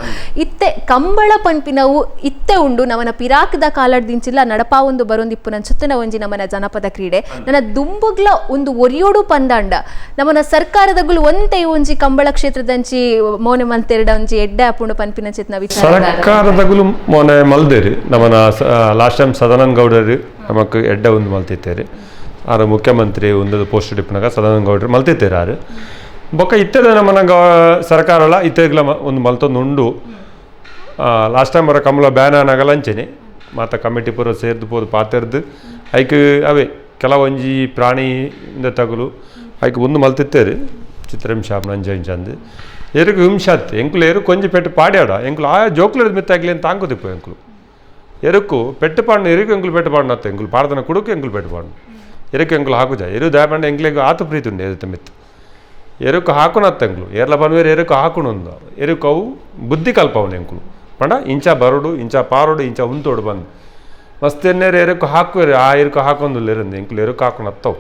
ಇತ್ತೆ ಕಂಬಳ ಪನ್ಪಿನವು ಇತ್ತೆ ಉಂಡು ನಮನ ಪಿರಾಕದ ಕಾಲಡ್ ದಿಂಚಿಲ್ಲ ನಡಪಾ ಒಂದು ಬರೊಂದು ಇಪ್ಪು ಸುತ್ತನ ಒಂಜಿ ನಮನ ಜನಪದ ಕ್ರೀಡೆ ನನ್ನ ದುಂಬುಗ್ಲ ಒಂದು ಒರಿಯೋಡು ಪಂದಾಂಡ ನಮನ ಸರ್ಕಾರದಗುಲು ಒಂತೆ ಒಂಜಿ ಕಂಬಳ ಕ್ಷೇತ್ರದಂಚಿ ಮೋನೆ ಮಂತೆರಡ ಒಂಜಿ ಎಡ್ಡೆ ಅಪ್ಪುಂಡು ಪನ್ಪಿನ ಚಿತ್ನ ವಿಚಾರ ಸರ್ಕಾರದಗುಲು ಮೋನೆ ಮಲ್ದೇರಿ ನಮನ ಲಾಸ್ಟ್ ಟೈಮ್ ಸದಾನಂದ ಗೌಡರು ನಮಕ್ ಎಡ್ಡೆ ಒಂದು ಮಲ್ತಿತ್ತೇರಿ ಆರು ಮುಖ್ಯಮಂತ್ರಿ ಒಂದು ಪೋಸ್ಟ್ ಡಿಪ್ನಾಗ ಸದಾನಂದ ಗೌಡ್ರು ಮಲ್ತಿತ್ತೇರಿ ಆರು ಬೊಕ್ಕ ಇತ್ತದ ನಮ್ಮನ ಸರ್ಕಾರಲ ಇತ್ತಗ್ಲ ಒಂದು ಮಲ್ತೊಂದು ಉಂಡು ಲಾಸ್ಟ್ ಟೈಮ್ ಬರ ಕಂಬಳ ಬ್ಯಾನ್ ಆಗಲ್ಲ ಅಂಚೆನೆ ಮಾತ ಕಮಿಟಿ ಪೂರ ಸೇರ್ದು ಪೋದು ಪಾತೆರ್ದು ಐಕ್ ಅವೇ ಕೆಲವೊಂಜಿ ಪ್ರಾಣಿಯಿಂದ ತಗುಲು ಐಕ್ ಒಂದು ಮಲ್ತಿತ್ತೇರಿ ಚಿತ್ರಹಿಂಸಾಪ್ ನಂಜಂಚಂದು ಎರುಕು ಹಿಂಸಾತ್ ಎಂಕುಲು ಎರು ಕೊಂಜಿ ಪೆಟ್ಟು ಪಾಡ್ಯಾಡ ಎಂಕುಲು ಆ ಜೋಕ್ಲದ ಮಿತ್ತಾಗ್ಲಿ ಅಂತ ತಾಂಕೋತಿಪ್ಪು ಎಂಕುಲು ಎರುಕು ಪೆಟ್ಟು ಪಾಡ್ನ ಎರುಕು ಎಂಕುಲು ಪೆಟ್ಟು ಪಾಡ್ನ ಅತ್ತ ಎಂಕುಲು ಪಾಡ್ದನ ಕುಡುಕು ಎಂಕುಲು ಪೆಟ್ಟು ಪಾಡ್ನ ಎರುಕು ಎಂಕುಲು ಹಾಕುಜ ಎರು ದಾಯಪಂಡ ಎಂಕ್ಲೆಗ್ ಆತು ಪ್ರೀತಿ ಉಂಡು ಎರುತ್ತ ಮಿತ್ತು ಎರುಕು ಹಾಕುನತ್ತ ಎಂಕುಲು ಏರ್ಲ ಪನ್ವೇರು ಎರುಕು ಹಾಕುಣೊಂದು ಎರುಕು ಅವು ಬುದ್ಧಿ ಕಲ್ಪವನು ಎಂಕುಲು ಪಂಡ ಇಂಚ ಬರೋಡು ಇಂಚ ಪಾರೋಡು ಇಂಚ ಉಂತೋಡು ಬಂದು ಮಸ್ತ್ ಎನ್ನೇರು ಎರುಕು ಹಾಕುವೇರು ಆ ಎರುಕು ಹಾಕೊಂದು ಎರಂದು ಎಂಕುಲು ಎರುಕು ಹಾಕುನತ್ತವು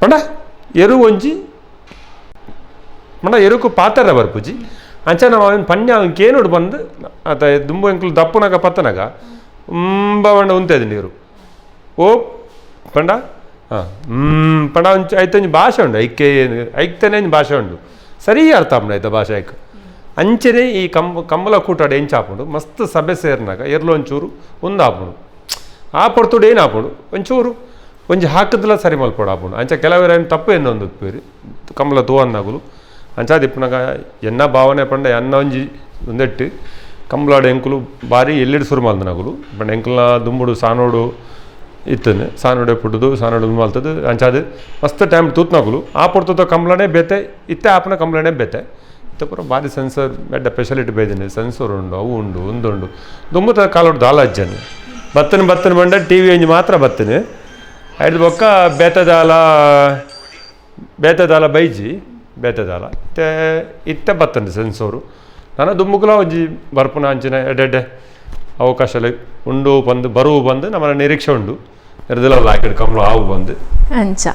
ಪಂಡ ಎರು ಒಂಜಿ ಮಂಡ ಎರುಕು ಪಾತರ ಬರ್ಪುಜಿ ಅಂಚ ನಾವು ಅವನ ಪನ್ಯ ಅವನ ಕೇನೋಡು ಬಂದು ಆತ ದುಂಬು ಎಂಕುಲು ದಪ್ಪುನಾಗ ಪತ್ತನಾಗ ಬಂಡ ಉಂತೇದು ನೀರು ಓ ಪಂಡ ಹಾಂ ಪಂಡ ಒಂಚ ಐತಂಜಿ ಭಾಷೆ ಉಂಡು ಐಕ್ತನೇ ಭಾಷೆ ಉಂಡು ಸರಿ ಅರ್ಥ ಆಪುಂಡು ಆಯ್ತ ಭಾಷೆ ಐಕ್ ಅಂಚನೆ ಈ ಕಂಬಲ ಕೂಟಾಡು ಎಂಚಾಪುಂಡು ಮಸ್ತ್ ಸಭೆ ಸೇರಿನಾಗ ಎರ್ಲು ಒಂಚೂರು ಒಂದು ಆಪುಂಡು ಆ ಪೊರ್ತುಡು ಏನು ಆಪುಂಡು ಒಂಚೂರು ಒಂಜಿ ಹಾಕದಲ್ಲ ಸರಿ ಮಲ್ಪೋಡು ಆಪುಂಡು ಅಂಚ ಕೆಲವರ ತಪ್ಪು ಎನ್ನೊಂದು ಉತ್ಪೇರಿ ಕಂಬಲ ತೂವನ್ನಾಗುಲು ಅಂಚಾದ ಇಪ್ಪನಾಗ ಎನ್ನ ಭಾವನೆ ಪಂಡ ಎನ್ನ ಒಂಜಿ ಒಂದೆಟ್ಟು ಕಂಬಲಾಡು ಎಂಕುಲು ಬಾರಿ ಎಲ್ಲಿಡು ಸುರು ಮಲ್ದನಾಗುಲು ಪಂಡ ಎಂಕಲ್ನ ದುಂಬುಡು ಸಾನೋಡು ಇತ್ತನೆ ಸಾನೋಡೆ ಪುಟ್ಟದು ಸಾನೋಡು ಮಲ್ತದು ಅಂಚಾದ ಮಸ್ತ್ ಟೈಮ್ ತೂತ್ನಾಗುಲು ಆ ಪೊರ್ತದ ಕಂಬಳನೇ ಬೇತೆ ಇತ್ತೆ ಆಪನ ಕಂಬಳನೇ ಬೇತೆ ಇತ್ತ ಪೂರ ಭಾರಿ ಸೆನ್ಸರ್ ಬೆಡ್ಡ ಸ್ಪೆಷಾಲಿಟಿ ಬೈದಿನಿ ಸೆನ್ಸರ್ ಉಂಡು ಅವು ಉಂಡು ಒಂದುಂಡು ದುಂಬುದ ಕಾಲೋಡು ದಾಲ ಅಜ್ಜನೆ ಬತ್ತನ ಬಂಡ ಟಿ ವಿ ಒಂಜಿ ಮಾತ್ರ ಬತ್ತನೆ ಐದು ಬೊಕ್ಕ ಬೇತದಾಲ ಬೈಜಿ ಬೇತದಾಲ ಇತ್ತೆ ಬತ್ತಂಡೆ ಸೆನ್ಸೋರು ನಾನು ದುಮ್ಮುಗುಲ ಒಂಜಿ ಬರ್ಪುನ ಅಂಚಿನ ಎಡ್ಡೆ ಅವಕಾಶ ಉಂಡು ಬಂದು ಬರುವು ಬಂದು ನಮ್ಮನ್ನ ನಿರೀಕ್ಷೆ ಉಂಡು ಎರ್ದೆಲ್ಲ ಹಾಕಿಡು ಕಂಬಳ ಹಾವು ಬಂದು ಅಂಚ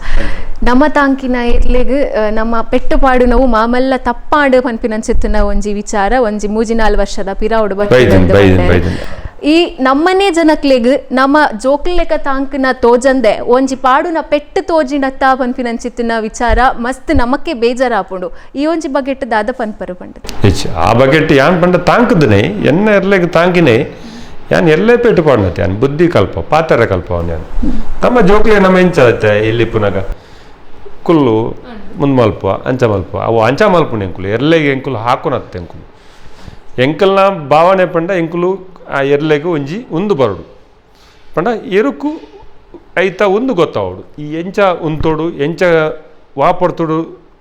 ನಮ್ಮ ತಾಂಕಿನ ಇರ್ಲೆಗ್ ನಮ್ಮ ಪೆಟ್ಟುಪಾಡು ನಾವು ಮಾಮಲ್ಲ ತಪ್ಪಾಡು ಪನ್ಪಿನಂಚಿತ್ತಿನ ಒಂಜಿ ವಿಚಾರ ಒಂಜಿ 3-4 ವರ್ಷದ ಪಿರಾವುಡು ಬೈದಿನ ಈ ನಮ್ಮನೆ ಜನಕ್ಲೆಗ್ ನಮ್ಮ ಜೋಕ್ಲೆಕ ತಾಂಕಿನ ತೋಜಂದೆ ಒಂಜಿ ಪಾಡುನ ಪೆಟ್ಟು ತೋಜಿನತ್ತ ಪನ್ಪಿನಂಚಿತ್ತಿನ ವಿಚಾರ ಮಸ್ತ್ ನಮಕ್ಕೆ ಬೇಜಾರಾಪುಂಡು ಈ ಒಂಜಿ ಬಗೆಟ್ ದಾದ ಪನ್ಪರು ಪಂಡ ಆ ಬಗೆಟ್ ಯಾನ್ ಪಂಡ ತಾಂಕದನೆ ಎನ್ನ ಎರ್ಲೆಗ್ ತಾಂಕಿನೇ ಯಾನ್ ಎಲ್ಲೇ ಪೆಟ್ಟು ಪಾಡ್ನತ್ತೆ ಯಾನ್ ಬುದ್ಧಿ ಕಲ್ಪ ಪಾತರ ಕಲ್ಪ ಅವನು ನಮ್ಮ ಜೋಕ್ಲೆ ನಮ್ಮ ಎಂಚತ್ತೆ ಇಲ್ಲಿ ಪುನಗ ಕುಲ್ಲು ಮುಂದ್ ಮಲ್ಪ ಅಂಚ ಮಲ್ಪ ಅವು ಅಂಚ ಮಲ್ಪುಣ ಎಂಕುಲು ಎರ್ಲೆಗೆ ಎಂಕುಲು ಹಾಕುನತ್ತೆ ಎಂಕುಲು ಎಂಕಲ್ನ ಭಾವನೆ ಪಂಡ ಎಂಕುಲು ಆ ಎರ್ಲೆಗೆ ಒಂಜಿ ಉಂದು ಬರಡು ಪಂಡ ಎರುಕು ಐತ ಒಂದು ಗೊತ್ತಾವಡು ಈ ಎಂಚ ಉಂತೋಡು ಎಂಚ ವಾಪಡ್ತೋಡು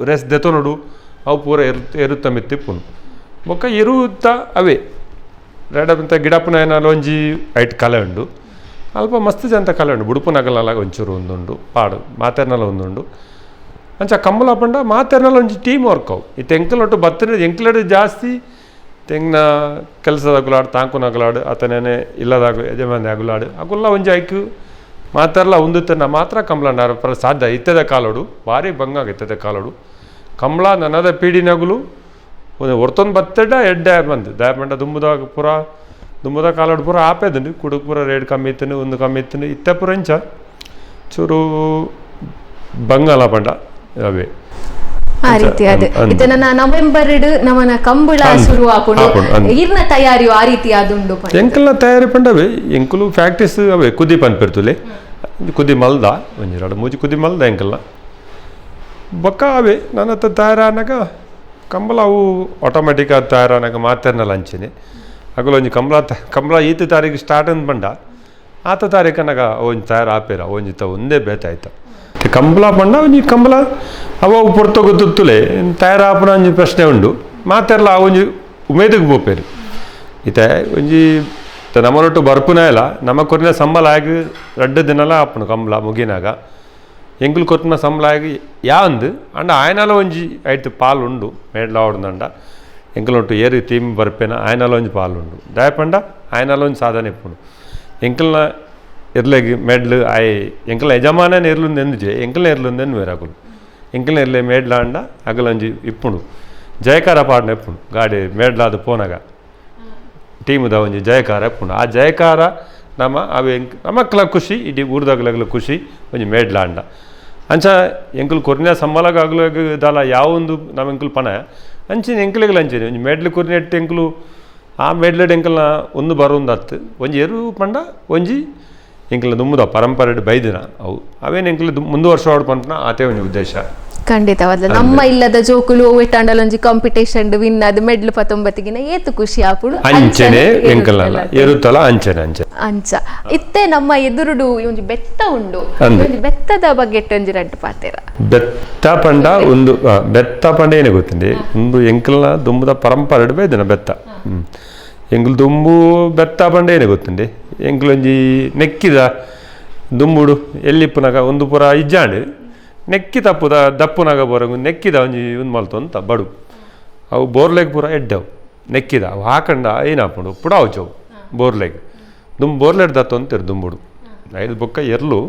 ರೆಸ್ ದೆತೊನೋಡು ಅವು ಪೂರ ಎರುತ್ತ ಮೆತ್ತಿಪ್ಪುನು ಬೊಕ್ಕ ಎರುತ್ತ ಅವೇ ರೆಡಂತ ಗಿಡಪ್ಪನ ಏನಾರು ಒಂಜಿ ಐಟ್ ಕಲೆ ಉಂಡು ಅಲ್ಪ ಮಸ್ತ್ ಜಂತ ಕಲೆ ಉಂಡು ಬುಡುಪುನಗಲ ಒಂಚೂರು ಒಂದುಂಡು ಪಾಡು ಮಾತೆರ್ನಲ ಒಂದುಂಡು ಅಂಚ ಕಂಬಲ ಪಂಡ ಮಾತೆರ್ನಲ ಒಂಜಿ ಟೀಮ್ ವರ್ಕ್ ಅವು ಈ ತೆಂಕಲೊಟ್ಟು ಬತ್ತಿನ ಎಂಕ್ಲಡ್ ಜಾಸ್ತಿ ತೆಂಗಿನ ಕೆಲಸದ ಅಗುಲಾಡು ತಾಂಕುನ ಅಗುಲಾಡು ಆತನೇನೆ ಇಲ್ಲದಾಗ ಯಜಮಾನಿ ಅಗುಲಾಡು ಅಗುಲ್ಲ ಒಂಜಿ ಐಕು ಮಾತೆರ್ಲ ಉಂದುತ್ತನ್ನ ಮಾತ್ರ ಕಂಬಳ ಸಾಧ್ಯ ಇತ್ತದ ಕಾಲೋಡು ಭಾರಿ ಬಂಗಾಗ ಇತ್ತದ ಕಾಲೋಡು ಕಂಬಳ ನನದ ಪೀಡಿನಗುಲು ಹೊರ್ತೊಂದು ಬತ್ತಡ ಎಡ್ಡೆ ಬಂದು ದಾಯಪಂಡ ದುಂಬುದ ಕಾಲೋಡು ಪೂರ ಆಪೇದನು ಕುಡುಕ್ ಪೂರ ರೇಟ್ ಕಮ್ಮಿ ಇತ್ತನು ಒಂದು ಕಮ್ಮಿ ಇತ್ತನು ಇತ್ತ ಪೂರ ಇಂಚ ಚೂರು ಬಂಗಲ ಪಂಡ ಅವೇ ಆ ರೀತಿ ಅದು ಇದನ್ನ ನವೆಂಬರ್ ನಮ್ಮನ ಕಂಬಳ ಶುರು ಆಪುಂಡು ಈರ್ನ ತಯಾರಿಯು ಆ ರೀತಿ ಆದುಂಡು ಎಂಕಲ್ನ ತಯಾರಿ ಪಂಡವೆ ಎಂಕುಲು ಫ್ಯಾಕ್ಟಿಸ್ ಅವೇ ಕುದಿ ಪನ್ಪಿರ್ತುಲೆ ಕುದಿ ಮಲ್ದ ಒಂಜಿ 2-3 ಕುದಿ ಮಲ್ದ ಎಂಕಲ್ನ ಬೊಕ್ಕ ಅವೇ ನನ್ನ ಹತ್ರ ತಯಾರಾನಾಗ ಕಂಬಳ ಅವು ಆಟೋಮೆಟಿಕ್ ಆಗಿ ತಯಾರಾನಾಗ ಮಾತೆರ್ನಲ್ಲ ಅಂಚೆನೆ ಅಗಲ ಒಂಜಿ ಕಂಬಳ ಈತ ತಾರೀಕು ಸ್ಟಾರ್ಟ್ ಅಂದ್ ಬಂಡ ಆತ ತಾರೀಕನಾಗ ಒಂಜಿ ತಯಾರು ಆಪೇರ ಒಂಜಿ ಒಂದೇ ಬೇತಾಯ್ತ ಕಂಬಳ ಪಂಡ ಒಂಜಿ ಕಂಬಳ ಅವು ಪೊರ್ತ ಗೊತ್ತುತ್ತುಲೆ ತಯಾರಾಪುನ ಒಂಜಿ ಪ್ರಶ್ನೆ ಉಂಡು ಮಾತೆರ್ಲ ಆ ಒಂಜಿ ಉಮೇದಿಗೆ ಬೋಪೇರು ಈತ ಒಂಜಿ ನಮ್ಮನೊಟ್ಟು ಬರ್ಪುನ ಇಲ್ಲ ನಮ್ಮ ಕೊರಿನ ಸಂಬಳ ಆಗಿ 2 ದಿನಲ ಆಪುನು ಕಂಬಳ ಮುಗಿನಾಗ ಎಂಕುಲು ಕೊತ್ತಿನ ಸಂಬಳ ಆಗಿ ಯಾಂದು ಅಂಡ ಆಯನಲ ಒಂಜಿ ಐತು ಪಾಲು ಉಂಡು ಮೇಡ್ಲ ಆವಡ್ದಂಡ ಎಂಕಲ್ನೊಟ್ಟು ಏರಿ ತೀಮ್ ಬರ್ಪೇನ ಆಯನಲ ಒಂಜಿ ಪಾಲು ಉಂಡು ದಯಪಂಡ ಆಯನಲ ಒಂಜಿ ಸಾಧನೆ ಇಪ್ಪುನು ಎಂಕಲ್ನ ಎರ್ಲೆಗೆ ಮೆಡ್ಲು ಆಯ್ ಎಂಕಲ್ನ ಯಜಮಾನನ ಎರ್ಲುಂದು ಎಂದುಜೆ ಎಂಕಲ್ನ ಎರ್ಲುಂದು ಎನ್ನುವೇರು ಅಗುಲು ಎಂಕಲ್ನ ಎರ್ಲೆ ಮೇಡ್ಲ ಅಂಡ ಅಗಲೊಂಜಿ ಇಪ್ಪುಂಡು ಜಯಕಾರ ಪಾಡ್ನ ಇಪ್ಪುಂಡು ಗಾಡಿ ಮೇಡ್ಲಾದ ಪೋನಾಗ ಟೀಮುದ ಒಂಜಿ ಜಯಕಾರ ಇಪ್ಪುಂಡು ಆ ಜಯಕಾರ ನಮ್ಮ ಅವೇ ನಮಕ್ಲ ಖುಷಿ ಇಡೀ ಊರ್ದಾಗ್ಲಾಗಲ ಖುಷಿ ಒಂಜಿ ಮೇಡ್ಲ ಅಂಡ ಅಂಚ ಎಂಕುಲು ಕೊರಿನ ಸಂಬಳಗ ಆಗ್ಲಾಗದಲ್ಲ ಯಾವೊಂದು ನಮ್ಮ ಎಂಕುಲು ಪನ ಅಂಚಿನ ಎಂಕಲಿಗಲ ಅಂಚೇನೆ ಒಂಜಿ ಮೇಡ್ಲು ಕೊರಿನೆಟ್ಟು ಎಂಕುಲು ಆ ಮೇಡ್ಲೆಡ್ ಎಂಕಲ್ನ ಒಂದು ಬರೋಂದು ಹತ್ತು ಒಂಜಿ ಎರು ಪಂಡ ಒಂಜಿ ಎಂಕಲ್ನ ದುಮ್ಮುದ ಪರಂಪರೆ ಬೈದಿನ ಅವು ಅವೇನು ಎಂಕಲ್ ಮುಂದುವರ್ಸೋಡು ಪಂಪನ ಆತೇ ಒಂಜಿ ಉದ್ದೇಶ ಖಂಡಿತವಾದ ನಮ್ಮ ಇಲ್ಲದ ಜೋಕುಲು ಒಟ್ಟಾಂಡಲ ಒಂಜಿ ಕಾಂಪಿಟೇಷನ್ ವಿನ್ ಅದು ಮೆಡ್ಲ್ 19ಗಿನ ಏತು ಖುಷಿ ಆಪುಡು ಅಂಚನೆ ಎಂಕಲ್ನ ಎರುತ್ತಲ ಅಂಚನೆ ಅಂಚ ಇತ್ತೆ ನಮ್ಮ ಎದುರುಡು ಒಂಜಿ ಬೆತ್ತ ಉಂಡು ಒಂಜಿ ಬೆತ್ತದ ಬಗ್ಗೆ ಒಂಜಿ ರಡ್ಡು ಪಾತೆರ ಬೆತ್ತ ಪಂಡ ಒಂದು ಬೆತ್ತ ಪಂಡ ಏನೇ ಗೊತ್ತಿಂದೆ ಒಂದು ಎಂಕಲ್ನ ದುಂಬುದ ಪರಂಪರೆ ಬೈದಿನ ಬೆತ್ತ ಎಂಕುಲು ದುಂಬು ಬೆತ್ತ ಪಂಡ ಏನೇ ಗೊತ್ತಿಂದೆ ಎಂಕುಲೊಂಜಿ ನೆಕ್ಕಿದ ದುಂಬುಡು ಎಲ್ಲಿಪ್ಪುನಾಗ ಒಂದು ಪುರ ಇಜ್ಜಾಂಡು ನೆಕ್ಕಿ ತಪ್ಪುದ ದಪ್ಪುನಾಗ ಬರೋಂಗು ನೆಕ್ಕಿದ ಒಂಜಿ ಒಂದು ಮಲ್ತೊಂತ ಬಡು ಅವು ಬೋರ್ಲೆಗ್ ಪೂರ ಎಡ್ಡವು ನೆಕ್ಕಿದ ಅವು ಹಾಕಂಡ ಏನಾಪುಂಡು ಪುಡಾವು ಚವು ಬೋರ್ಲೆಗ್ ಬೋರ್ಲೆಡ್ ದತ್ತು ಅಂತೀರು ದುಂಬುಡು ಐದು ಬೊಕ್ಕ ಎರ್ಲು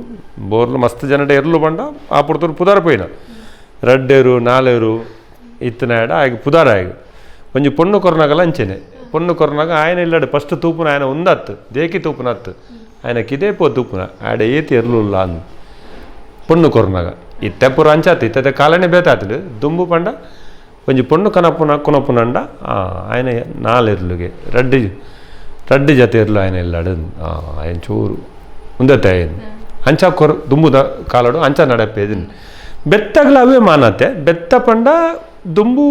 ಬೋರ್ಲು ಮಸ್ತ್ ಜನಡೆ ಎರ್ಲು ಬಂಡ ಆ ಪುಡ್ತರು ಪುದಾರ ಪೋಯಿನ 2 4 ಇತ್ತನಾಡ ಆಗ ಪುದಾರ ಆಗ ಒಂಜಿ ಪೊಣ್ಣು ಕೊರನಾಗಲ್ಲ ಅಂಚೆನೆ ಪೊಣ್ಣು ಕೊರನಾಗ ಆಯನ ಇಲ್ಲಾಡು ಫಸ್ಟ್ ತೂಪುನ ಆಯನ ಒಂದತ್ತು ದೇಕಿ ತೂಪುನ ಹತ್ತು ಆಯನಕ್ಕೆ ಇದೇ ಪೋ ತೂಪುನ ಆಡ ಏತಿ ಇರಲಿಲ್ಲ ಅಂದು ಪೊಣ್ಣು ಕೊರನಾಗ ಇತ್ತೆ ಪುರ ಅಂಚಾತು ಇತ್ತೆ ಕಾಲನೇ ಬೇತಾತಡು ದುಂಬು ಪಂಡ ಒಂಜಿ ಪೊಣ್ಣು ಕೊನಪುನ ಅಂಡ ಆಯನ ನಾಲಿರ್ಲುಗೆ ರಡ್ಡಿ ಜೊತೆ ಇರ್ಲು ಆಯನ ಇಲ್ಲಾಡು ಆಯನ ಚೂರು ಮುಂದತ್ತೆ ಆಯನ ಅಂಚ ದುಂಬುದ ಕಾಲಡು ಅಂಚ ನಡಪೇದಿನಿ ಬೆತ್ತಗಳು ಅವೇ ಮಾನತ್ತೆ ಬೆತ್ತ ಪಂಡ ದುಂಬು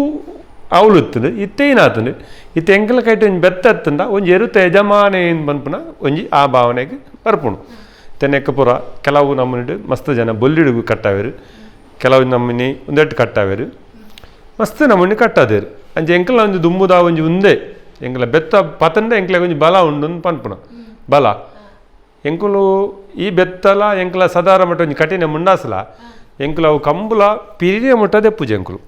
ಅವಳುತ್ತದು ಇತ್ತೇನಾತಂದು ಇತ್ತೆ ಎಂಕಲ ಕೈಟ್ ಒಂಜಿ ಬೆತ್ತ ಎತ್ತಂದ ಒಂಜಿ ಎರುತ್ತ ಯಜಮಾನ ಏನು ಬಂದ್ಪುನ ಒಂಜಿ ಆ ಭಾವನೆಗೆ ಬರ್ಪುಣು ತೆನೆಕ್ಕ ಪುರ ಕೆಲವು ನಮ್ಮನಿಡು ಮಸ್ತ್ ಜನ ಬೊಲ್ಲಿಡು ಕಟ್ಟಾವೇರು ಕೆಲವು ನಮ್ಮನಿ ಒಂದೆಟ್ಟು ಕಟ್ಟಾವೇರು ಮಸ್ತ್ ನಮ್ಮನಿ ಕಟ್ಟಾದೇರು ಅಂಚೆ ಎಂಕಲ ಒಂಜಿ ದುಂಬುದ ಒಂಜಿ ಉಂದೆ ಎಂಕಲ ಬೆತ್ತ ಪತಂಡ ಎಂಕ್ಲೆ ಒಂಜಿ ಬಲ ಉಂಡು ಪನ್ಪುಣ ಬಲ ಎಂಕುಲು ಈ ಬೆತ್ತಲ ಎಂಕಲ ಸದಾರ ಮಟ್ಟ ಒಂಜಿ ಕಠಿಣ ಮುಂಡಾಸಲ ಎಂಕುಲು ಅವು ಕಂಬುಲ ಪಿರಿಯ ಮುಟ್ಟದೆ ಪೂಜೆ ಎಂಕುಲು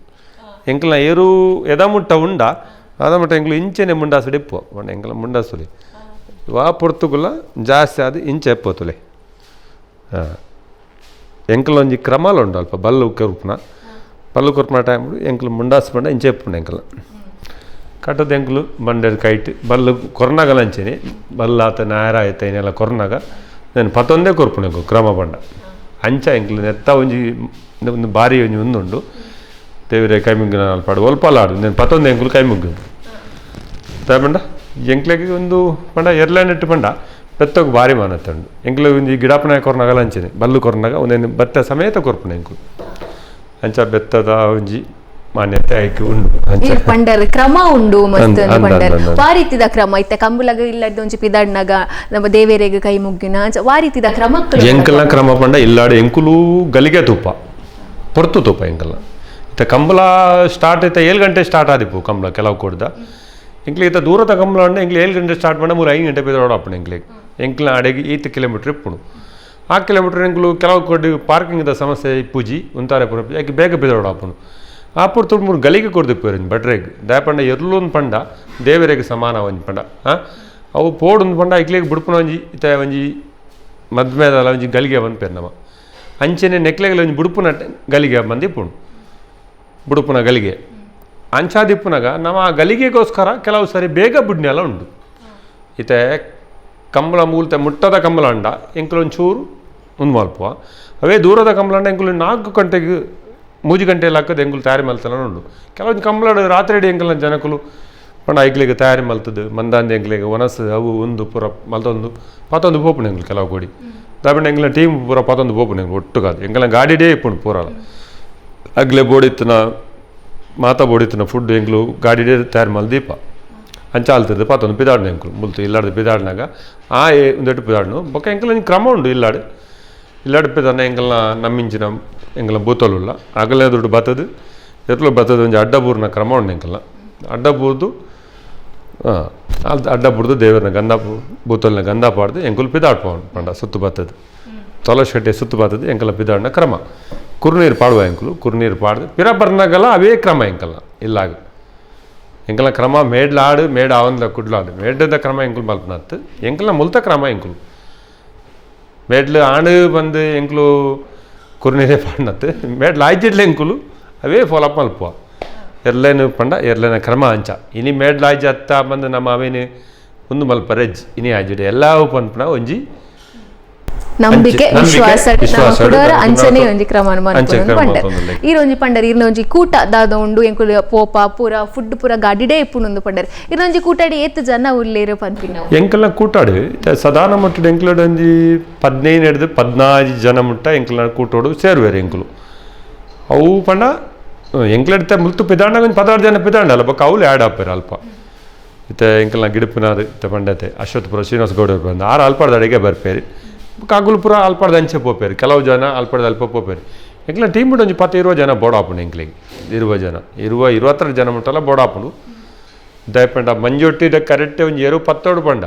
ಎಂಕಲ್ನ ಏರು ಎದ ಮುಟ್ಟ ಉಂಡ ಅದ ಮುಟ್ಟ ಎಂಕುಲು ಇಂಚೆನೆ ಮುಂಡಾಸು ಎಪ್ಪು ಎಂಕಲ ಮುಂಡಾಸುಲಿ ವಾ ಪೊರ್ತುಗುಲ ಜಾಸ್ತಿ ಆದ ಇಂಚೆ ಎಪ್ಪೋತುಲೆ ಎಂಕಲ ಒಂಜಿ ಕ್ರಮಲು ಉಂಡು ಅಲ್ಪ ಬಲ್ಲು ಕೊರ್ಪುನ ಟೈಮ್ ಎಂಕಲು ಮುಂಡಾಸು ಪಂಡ ಇಂಚೆ ಎಪ್ಪುಂಡು ಎಂಕಲ ಕಟ್ಟದ ಎಂಕುಲು ಬಂಡೆದ ಕೈಟ್ ಬಲ್ಲು ಕೊರ್ನಾಗಲ ಅಂಚೆನೆ ಬಲ್ಲ ಆತ ನೇರ ಆಯ್ತ ಏನೆಲ್ಲ ಕೊರ್ನಾಗ ನಾನು ಪತ್ತೊಂದೇ ಕೊರ್ಪುಣ ಕ್ರಮ ಪಂಡ ಅಂಚ ಎಂಕಲು ನೆತ್ತ ಒಂಜಿ ಒಂದು ಬಾರಿ ಒಂಜಿ ಒಂದುಂಡು ದೇವರೇ ಕೈ ಮುಗ್ಗಿನ ಅಲ್ಪಾಡು ಒಲ್ಪಲಾಡು నేను 11 ಎಂಕುಲು ಕೈ ಮುಗ್ಗಿದ್ದು ತಗೊಂಡ ಎಂಕ್ಲೆಗೆ ಒಂದು ಪಂಡ ಎರ್ಲೆನೆಟ್ಟು ಪಂಡ ಬೆತ್ತಕ್ಕೆ ಭಾರಿ ಮಾನತ್ತಂಡು ಎಂಕ್ಲೆ ಒಂದು ಗಿಡಾಪನ ಕೊರ್ನಾಗಲ್ಲ ಅಂಚೆನೆ ಬಲ್ಲು ಕೊರ್ನಾಗ ಒಂದೇನು ಬೆತ್ತ ಸಮೇತ ಕೊರ್ಪುಣ ಎಂಕುಲು ಅಂಚ ಬೆತ್ತದ ಒಂಜಿ ಮಾನ್ಯತೆ ಆಯ್ಕೆ ಉಂಡು ಪಂಡರ್ ಕ್ರಮ ಉಂಡು ಮಸ್ತ್ ಪಂಡರ್ ವಾರೀತಿದ ಕ್ರಮ ಇತ್ತ ಕಂಬುಲಗ ಇಲ್ಲದ ಒಂಜಿ ಪಿದಾಡ್ನಾಗ ನಮ್ಮ ದೇವೇರೆಗೆ ಕೈ ಮುಗ್ಗಿನ ವಾರೀತಿದ ಕ್ರಮ ಎಂಕಲ್ನ ಕ್ರಮ ಪಂಡ ಇಲ್ಲಾಡು ಎಂಕುಲು ಗಲಿಗೆ ತುಪ್ಪ ಪೊರ್ತು ತುಪ್ಪ ಎಂಕಲ್ನ ಇತ್ತ ಕಂಬಳ ಸ್ಟಾರ್ಟ್ ಇತ್ತ 7 ಗಂಟೆ ಸ್ಟಾರ್ಟ್ ಆದಿಪ್ಪು ಕಂಬಳ ಕೆಲವು ಕೊಡ್ದ ಎಂಕ್ಲೆ ಇತ್ತ ದೂರದ ಕಂಬಳ ಅಂಡ ಎಂಕ್ಲೆ 7 ಗಂಟೆ ಸ್ಟಾರ್ಟ್ ಮಾಡ 5 ಗಂಟೆ ಪಿದೋಡ ಅಪ್ಪಣ ಎಂಕ್ಲ ಅಡೆಗೆ 8 ಕಿಲೋಮೀಟ್ರ್ ಇಪ್ಪುಣು ಆ ಕಿಲೋಮೀಟ್ರ್ ಎಂಕ್ಲು ಕೆಲವು ಕೊಡ್ಡು ಪಾರ್ಕಿಂಗ್ದ ಸಮಸ್ಯೆ ಇಪ್ಪುಜಿ ಒಂತಾರೆ ಪುರ ಯಾಕೆ ಬೇಗ ಪಿದೋಡ ಅಪ್ಪನು ಆಪುರ್ ತುಡ್ಮೂರು ಗಲಿಗೆ ಕೊಡ್ದಿಪ್ಪೇರು ಬಟ್ರೆಗೆ ದಯಪಂಡ ಎರ್ಲೊಂದು ಪಂಡ ದೇವರಿಗೆ ಸಮಾನ ಒಂಜಿ ಪಂಡ ಅವು ಪೋಡೊಂದು ಪಂಡ ಇಕ್ಲಿಗೆ ಬಿಡ್ಪುನ ಒಂಜಿ ಇತ್ತ ಒಂಜಿ ಮದ್ಮೇದಲ್ಲ ಒಂಜಿ ಗಲಿಗೆ ಬಂದ್ಪೇರು ನಮ್ಮ ಅಂಚೆನೆ ನೆಕ್ಲೆಗಲ್ಲಿ ಒಂಜಿ ಬುಡುಪುನ ಗಲಿಗೆ ಬಂದಿಪ್ಪುಣು ಬುಡುಪುನ ಗಲಿಗೆ ಅಂಚಾದಿಪ್ಪುನಾಗ ನಮ್ಮ ಆ ಗಲಿಗೆಗೋಸ್ಕರ ಕೆಲವು ಸರಿ ಬೇಗ ಬುಡ್ನೆಲ್ಲ ಉಂಡು ಇತ್ತೆ ಕಂಬಳ ಮೂಲತ ಮುಟ್ಟದ ಕಂಬಳ ಅಂಡ ಎಂಕಲು ಒಂಚೂರು ಒಂದು ಮಲ್ಪುವ ಅವೇ ದೂರದ ಕಂಬಳ ಅಂಡ ಎಂಕಲು 4 ಗಂಟೆಗೆ 3 ಗಂಟೆಯಲ್ಲಿ ಹಾಕೋದು ಎಂಕುಲು ತಯಾರಿ ಮಲ್ತಲ್ಲ ಉಂಡು ಕೆಲವೊಂದು ಕಂಬಳ ರಾತ್ರಿ ಎಂಕಲ್ನ ಜನಕಲು ಪಂಡ ಐಕ್ಲಿಗೆ ತಯಾರಿ ಮಲ್ತದ್ದು ಮಂದಾಂದಿ ಎಂಕ್ಲಿಗೆ ಒನಸು ಅವು ಒಂದು ಪೂರ ಮಲ್ತೊಂದು ಪತ್ತೊಂದು ಪೋಪುಣ ಎಂಕಲು ಕೆಲವು ಕೊಡಿ ದಾಪಂಡ ಎಂಕಲ್ನ ಟೀಮ್ ಪೂರ ಪತ್ತೊಂದು ಪೋಪುಣ ಎಂಕಲು ಒಟ್ಟುಗಾದು ಎಂಕಲ್ನ ಗಾಡಿಡೇ ಇಪ್ಪುಂಡು ಪೂರಲ್ಲ ಅಗ್ಲೆ ಬೋಡಿತ್ತನ ಮಾತಾ ಬೋಡಿತ್ತನ ಫುಡ್ ಎಂಕ್ಲು ಗಾಡಿಡೇ ತಯಾರು ಮಲ್ ದೀಪ ಅಂಚ ಆಲ್ತಿರ್ದು ಪತ್ತೊಂದು ಪಿದಾಡ್ನ ಎಂಕುಲು ಮುಲ್ತು ಇಲ್ಲಾಡ್ದು ಪಿದಾಡ್ನಾಗ ಒಂದೆಟ್ಟು ಪಿದಾಡ್ನು ಬೊಕ್ಕ ಎಂಕಲ್ನ ಕ್ರಮ ಉಂಡು ಇಲ್ಲಾಡು ಪಿದಾಡ್ನ ಎಂಕಲ್ನ ನಮ್ಮಿಂಚಿನ ಎಂಕಲ್ನ ಬೂತಲುಲ್ಲ ಆಗಲೇ ದುಡ್ಡು ಬತ್ತದು ಎತ್ಲು ಬತ್ತದು ಒಂಜಿ ಅಡ್ಡಬೂರ್ನ ಕ್ರಮ ಉಂಡು ಎಂಕಲ್ನ ಅಡ್ಡಬೂರ್ದು ಅಡ್ಡಬೂರ್ದು ದೇವರನ್ನ ಗಂಧ ಬೂತಲ್ನ ಗಂಧ ಪಾಡ್ದು ಎಂಕುಲು ಪಿದಾಡ್ ಪಂಡ ಸುತ್ತು ಬತ್ತದು ತೊಲಶೆಟ್ಟೆ ಸುತ್ತು ಬತ್ತದು ಎಂಕಲ್ನ ಪಿದಾಡ್ನ ಕ್ರಮ ಕುರ್ನೀರು ಪಾಡುವ ಎಂಕುಲು ಕುರ್ನೀರು ಪಾಡ್ದು ಪಿರ ಬರ್ನಾಗಲ್ಲ ಅವೇ ಕ್ರಮ ಎಂಕಲ್ನ ಇಲ್ಲಾಗ ಎಂಕಲ್ನ ಕ್ರಮ ಮೇಡ್ಲಾಡು ಮೇಡ ಅವಂದ ಕುಡ್ಲಾಡು ಮೇಡದ ಕ್ರಮ ಎಂಕುಲು ಮಲ್ಪನತ್ತು ಎಂಕಲ್ನ ಮುಲ್ತ ಕ್ರಮ ಎಂಕುಲು ಮೇಡ್ಲು ಆಣು ಬಂದು ಎಂಕುಲು ಕುರ್ನೀರೇ ಪಾಡ್ನತ್ತು ಮೇಡ್ಲು ಆಯ್ಜಿಡ್ಲೆ ಎಂಕುಲು ಅವೇ ಫಾಲೋಅಪ್ ಮಲ್ಪುವ ಎರ್ಲೇನು ಪಂಡ ಎರ್ಲೇನ ಕ್ರಮ ಅಂಚ ಇನಿ ಮೇಡ್ಲು ಆಯ್ಜಿ ಅತ್ತ ಬಂದು ನಮ್ಮ ಅವೇನು ಒಂದು ಮಲ್ಪ ರೆಜ್ ಇನಿ ಆಯ್ಜಿಡೆ ಎಲ್ಲವೂ ಪನ್ಪುನ ಒಂಜಿ ನಂಬಿಕೆ ವಿಶ್ವಾಸ ಅಂಚನೆ ಒಂಜಿ ಕ್ರಮನ ಪಂಡರ್ ಈರೊಂಜಿ ಪಂಡರ್ ಇರ್ನೊಂಜಿ ಕೂಟ ದಾದ ಉಂಡು ಎಂಕುಲು ಪೋಪ ಪೂರ ಫುಡ್ ಪೂರ ಗಾಡಿಡೇ ಇಪ್ಪುನೊಂದು ಪಂಡರ್ ಇರ್ನೊಂಜಿ ಕೂಟಾಡಿ ಏತ್ ಜನ ಉಲ್ಲೇರು ಪನ್ಪಿನ ಎಂಕಲ್ನ ಕೂಟಾಡು ಸಾಧಾರಣ ಮಟ್ಟದ ಎಂಕುಲಡು ಒಂಜಿ 15 ಹಿಡಿದು 14 ಜನ ಮುಟ್ಟ ಎಂಕಲ್ನ ಕೂಟೋಡು ಸೇರುವೇರು ಎಂಕುಲು ಅವು ಪಂಡ ಎಂಕ್ಲೆಡ್ತ ಮುಲ್ತು ಪಿದಾಂಡಾಗ ಒಂದು 16 ಜನ ಪಿದಾಂಡಲ್ಲ ಬೊಕ್ಕ ಅವ್ಲು ಆ್ಯಡ್ ಆಪೇರು ಅಲ್ಪ ಇತ್ತೆ ಎಂಕಲ್ನ ಗಿಡಪಿನಾರು ಇತ್ತೆ ಪಂಡತೆ ಅಶ್ವತ್ಪುರ ಶ್ರೀನಿವಾಸ ಗೌಡರು ಬಂದು 6 ಅಲ್ಪಾಡ್ದ ಅಡಿಗೆ ಬರ್ಪೇರಿ ಕಾಗುಲ್ಪುರ ಅಲ್ಪಾಡ್ದ ಅಂಚೆ ಪೋಪೇರು ಕೆಲವು ಜನ ಅಲ್ಪಾಡ್ದ ಅಲ್ಪ ಪೋಪೇರು ಎಂಕ್ಲ ಟೀಮ್ ಬಿಟ್ಟು ಒಂಜಿ 10-20 ಜನ ಬೋಡಾಪುಂಡು ಎಂಕ್ಲಿಗೆ 20 ಜನ ಮುಟ್ಟಲ್ಲ ಬೋಡಾಪುಂಡು ದಯಪಂಡ ಮಂಜೊಟ್ಟಿದ ಕರೆಕ್ಟ್ ಒಂಜಿ 10 ಪಂಡ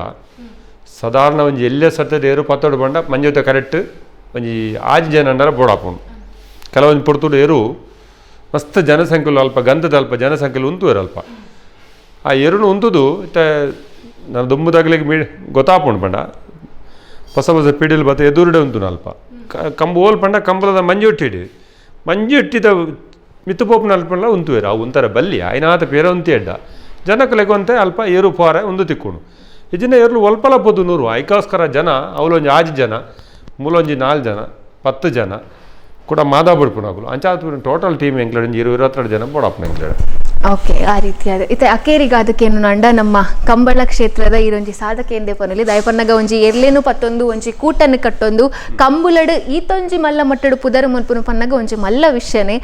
ಸಾಧಾರಣ ಒಂಜಿ ಎಲ್ಲೇ ಸತ್ತದ 10 ಪಂಡ ಮಂಜೊತ್ತ ಕರೆಕ್ಟ್ ಒಂಜಿ 6 ಜನ ಅಂಡರ ಬೋಡಾಪುಂಡು ಕೆಲವೊಂದು ಪುಡ್ತುಡು ಮಸ್ತ್ ಜನಸಂಖ್ಯೆಲು ಅಲ್ಪ ಗಂಧದ ಅಲ್ಪ ಜನಸಂಖ್ಯೆಲು ಉಂತುವೇರು ಅಲ್ಪ ಆ ಎರುನು ಉಂತುದು ಇತ್ತೆ ನಾನು ದುಮ್ಮದಾಗ್ಲಿಗೆ ಗೊತ್ತಾಪುಂಡು ಪಂಡ ಹೊಸ ಪೀಡಿಲು ಬತ್ತ ಎದುರುಡೆ ಉಂಟು ಅಲ್ಪ ಕಂಬು ಓಲ್ ಪಂಡ ಕಂಬಳದ ಮಂಜು ಇಟ್ಟಿಡು ಮಂಜು ಇಟ್ಟಿದ ಮಿತ್ತುಪೋಪು ನಲ್ಪಲ್ಲ ಉಂತುವೇರು ಅವು ಒಂಥರ ಬಲ್ಲಿ ಆಯ್ನಾತ ಪೇರ ಉಂತಿ ಎಡ್ಡ ಜನಕ್ಕೆ ಲೆಗೊಂತೆ ಅಲ್ಪ ಏರು ಪಾರೆ ಒಂದು ತಿಕ್ಕೊಂಡು ಇದನ್ನ ಏರ್ಲು ಒಲ್ಪಲ ಪೊದ್ದು ನೂರು ಐಕೋಸ್ಕರ ಜನ ಅವಲೊಂಜಿ 6 ಜನ ಮೂಲೊಂಜಿ 4 ಜನ 10 ಜನ ಕೂಡ ಮಾದಾ ಬಿಡ್ಪುಣಾಗಲು ಅಂಚಾದ ಟೋಟಲ್ ಟೀಮ್ ಎಂಕ್ಲಡ್ 22 ಜನ ಬೋಡಪ್ಪನ ಎಂಕ್ಲಡ್. ಓಕೆ ಆ ರೀತಿಯಾದ ಇತ್ತೆ ಅಕೇರಿಗೆ ಅದಕ್ಕೇನು ನಂಡ ನಮ್ಮ ಕಂಬಳ ಕ್ಷೇತ್ರದ ಈರೊಂಜಿ ಸಾಧಕ ಎಂದೇ ಪನಲಿ ದಯಪನ್ನಗ ಒಂಜಿ ಎರ್ಲೇನು ಪತ್ತೊಂದು ಒಂಜಿ ಕೂಟನ್ನು ಕಟ್ಟೊಂದು ಕಂಬುಲಡು ಈತೊಂಜಿ ಮಲ್ಲ ಮಟ್ಟಡು ಪುದರ್ ಮನ್ಪುನು ಪನ್ನಗ ಒಂಜಿ ಮಲ್ಲ ವಿಷಯನೇ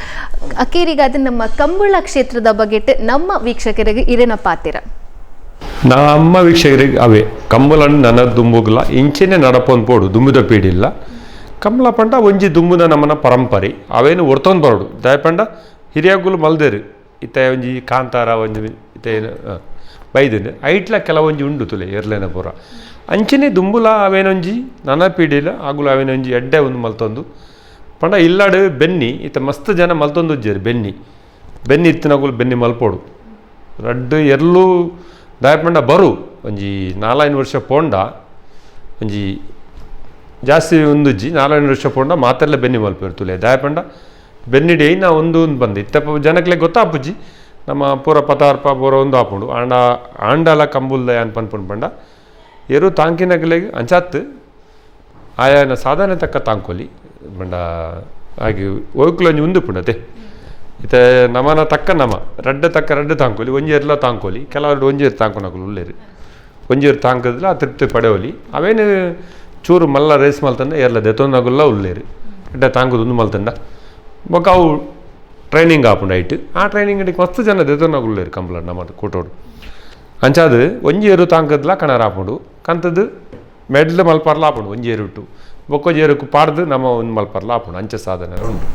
ಅಕೇರಿಗೆ ಅದು ನಮ್ಮ ಕಂಬಳ ಕ್ಷೇತ್ರದ ಬಗೆಟ್ ನಮ್ಮ ವೀಕ್ಷಕರಿಗೆ ಇರೇನ ಪಾತಿರ ನಮ್ಮ ವೀಕ್ಷಕರಿಗೆ ಅವೇ ಕಂಬಳನ್ನು ನನ್ನ ದುಂಬುಗ್ಲ ಇಂಚಿನೇ ನಡಪೊಂದು ಪೋಡು ದುಂಬುದ ಪೀಡಿಲ್ಲ ಕಂಬಳ ಪಂಡ ಒಂಜಿ ದುಂಬುದ ನಮ್ಮನ ಪರಂಪರೆ ಅವೇನು ಒರ್ತೊಂದು ಬರೋಡು ದಯಪಂಡ ಹಿರಿಯಾಗುಲು ಮಲ್ದೇರು ಇತ್ತ ಒಂಜಿ ಕಾಂತಾರ ಒಂಜಿ ಇತ್ತ ಬೈದಿನ ಐಟ್ಲ ಕೆಲವೊಂಜಿ ಉಂಡು ತುಲೆ ಎರ್ಲೇನ ಪೂರ ಅಂಚನೆ ದುಂಬುಲ ಅವೇನೊಂಜಿ ನನ್ನ ಪೀಡಿಲ ಆಗುಲು ಅವೇನೊಂಜಿ ಎಡ್ಡೆ ಒಂದು ಮಲ್ತೊಂದು ಪಂಡ ಇಲ್ಲಾಡು ಬೆನ್ನಿ ಇತ್ತ ಮಸ್ತ್ ಜನ ಮಲ್ತೊಂದು ಉಜ್ಜೇರು ಬೆನ್ನಿ ಇತ್ತಿನಾಗುಲು ಬೆನ್ನಿ ಮಲ್ಪೋಡು ರಡ್ಡು ಎರ್ಲು ದಾಯಪಂಡ ಬರು ಒಂಜಿ 4 ವರ್ಷ ಪೋಂಡ ಒಂಜಿ ಜಾಸ್ತಿ ಒಂದುಜ್ಜಿ 4 ವರ್ಷ ಪೋಂಡ ಮಾತೆಲ್ಲ ಬೆನ್ನಿ ಮಲ್ಪೇರು ತುಲೆ ದಾಯಪಂಡ ಬೆನ್ನಿಡಿ ನಾ ಒಂದು ಬಂದು ಇತ್ತ ಜನಕ್ಕೆ ಗೊತ್ತಾಪುಜ್ಜಿ ನಮ್ಮ ಪೂರ ಪತಾರ್ಪ ಪೂರ ಒಂದು ಆಪುಂಡು ಆಂಡಲ ಕಂಬುಲ್ದ ಅನ್ ಪನ್ಪುಂಡು ಪಂಡ ಎರು ತಾಂಕಿನಗಲೆಗೆ ಅಂಚಾತ್ ಆಯಾನ ಸಾಧನೆ ತಕ್ಕ ತಾಂಕೋಲಿ ಬಂಡ ಹಾಗೆ ಒಯ್ಕುಲೊಂಜಿ ಉಂದು ಪುಂಡತೆ ಇತ್ತೆ ನಮನ ತಕ್ಕ ನಮ ರಡ್ಡು ತಾಂಕೋಲಿ ಒಂಜೇರ್ಲ ತಾಂಕೋಲಿ ಕೆಲವರು ಒಂಜೇರು ತಾಂಕೊನಕಲು ಉಳ್ಳೇರು ಒಂಜೇರು ತಾಂಕದಿಲ್ಲ ಆ ತೃಪ್ತಿ ಪಡೆಯೋಲಿ ಅವೇನು ಚೂರು ಮಲ್ಲ ರೇಸ್ ಮಲ್ತಂಡ ಏರ್ಲ ದೆತೊಂದಾಗುಲ್ಲ ಉಳ್ಳೇರು ಎಡ್ಡೆ ತಾಂಕದೊಂದು ಮಲ್ತಂಡ ಬೊಕ್ಕ ಅವು ಟ್ರೈನಿಂಗ್ ಆಪುಂಡು ಐಟ್ ಆ ಟ್ರೈನಿಂಗ್ ಇಡೀ ಮಸ್ತ್ ಜನ ದೆತೊಂದಾಗುಳ್ಳೇರು ಕಂಬಳ ನಮ್ಮ ಕೂಟೋಡು ಅಂಚಾದು ಒಂಜೇರು ತಾಂಕದ್ಲ ಕಣರ ಆಪುಂಡು ಕಂತದ್ದು ಮೆಡ್ಲ್ ಮಲ್ಪರ್ಲ ಆಪುಂಡು ಒಂಜೇರು ಇಟ್ಟು ಬೊಕ್ಕೊಂಜೇರುಕು ಪಾಡ್ದು ನಮ್ಮ ಒಂದು ಮಲ್ಪರ್ಲ ಆಪುಂಡು ಅಂಚೆ ಸಾಧನೆ ಉಂಟು.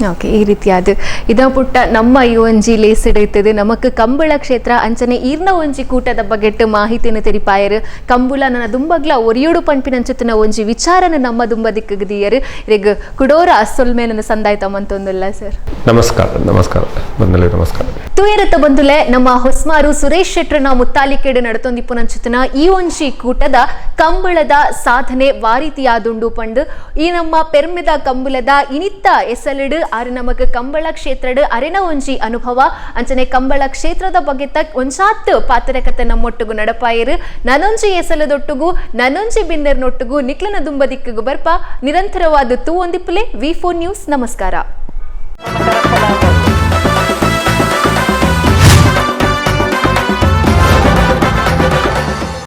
ಓಕೆ ಈ ರೀತಿಯಾದ ಇದ ಪುಟ್ಟ ನಮ್ಮ ಈ ಒಂಜಿ ಲೇಸಿಡೈತದೆ ನಮಕ್ ಕಂಬಳ ಕ್ಷೇತ್ರ ಅಂಚನೆ ಈರ್ನ ಒಂಜಿ ಕೂಟದ ಬಗೆಟ್ ಮಾಹಿತಿನ ತೆರಿಪಾಯರು ಕಂಬುಲ ನನ್ನ ದುಂಬಗ್ಲ ಒರಿಯೋಡು ಪಂಪಿನಂಚುತ್ತಿನ ಒಂಜಿ ವಿಚಾರನ ನಮ್ಮ ದುಂಬ ದಿಕ್ಕಗದಿಯರು ಈಗ ಕುಡೋರ ಅಸೊಲ್ಮೇನ ಸಂದಾಯ್ತ ಮಂತೊಂದಲ್ಲ ಸರ್. ನಮಸ್ಕಾರ ಬಂದಲೆ ನಮಸ್ಕಾರ ತುಯರತ್ತ ಬಂದುಲೆ ನಮ್ಮ ಹೊಸ್ಮಾರು ಸುರೇಶ್ ಶೆಟ್ರನ ಮುತ್ತಾಲಿಕೆಡೆ ನಡತೊಂದಿಪ್ಪುನಂಚುತ್ತಿನ ಈ ಒಂಜಿ ಕೂಟದ ಕಂಬಳದ ಸಾಧನೆ ವಾರೀತಿಯಾದುಂಡು ಪಂಡು ಈ ನಮ್ಮ ಪೆರ್ಮೆದ ಕಂಬುಲದ ಇನಿತ್ತ ಎಸಲಿಡು ಆರು ನಮಕ್ ಕಂಬಳ ಕ್ಷೇತ್ರಡ್ ಅರೆನ ಒಂಜಿ ಅನುಭವ ಅಂಚನೆ ಕಂಬಳ ಕ್ಷೇತ್ರದ ಬಗ್ಗೆ ಒಂಚಾತ್ ಪಾತ್ರಕತೆ ನಮ್ಮೊಟ್ಟುಗು ನಡಪಾಯರು ನನೊಂಜಿ ಎಸಲದೊಟ್ಟುಗು ನನೊಂಜಿ ಬಿನ್ನರ್ನೊಟ್ಟುಗು ನಿಕ್ಲನ ದುಂಬ ದಿಕ್ಕಗು ಬರ್ಪ ನಿರಂತರವಾದ ತೂ ಒಂದಿಪ್ಪಲೆ V4 ನ್ಯೂಸ್ ನಮಸ್ಕಾರ.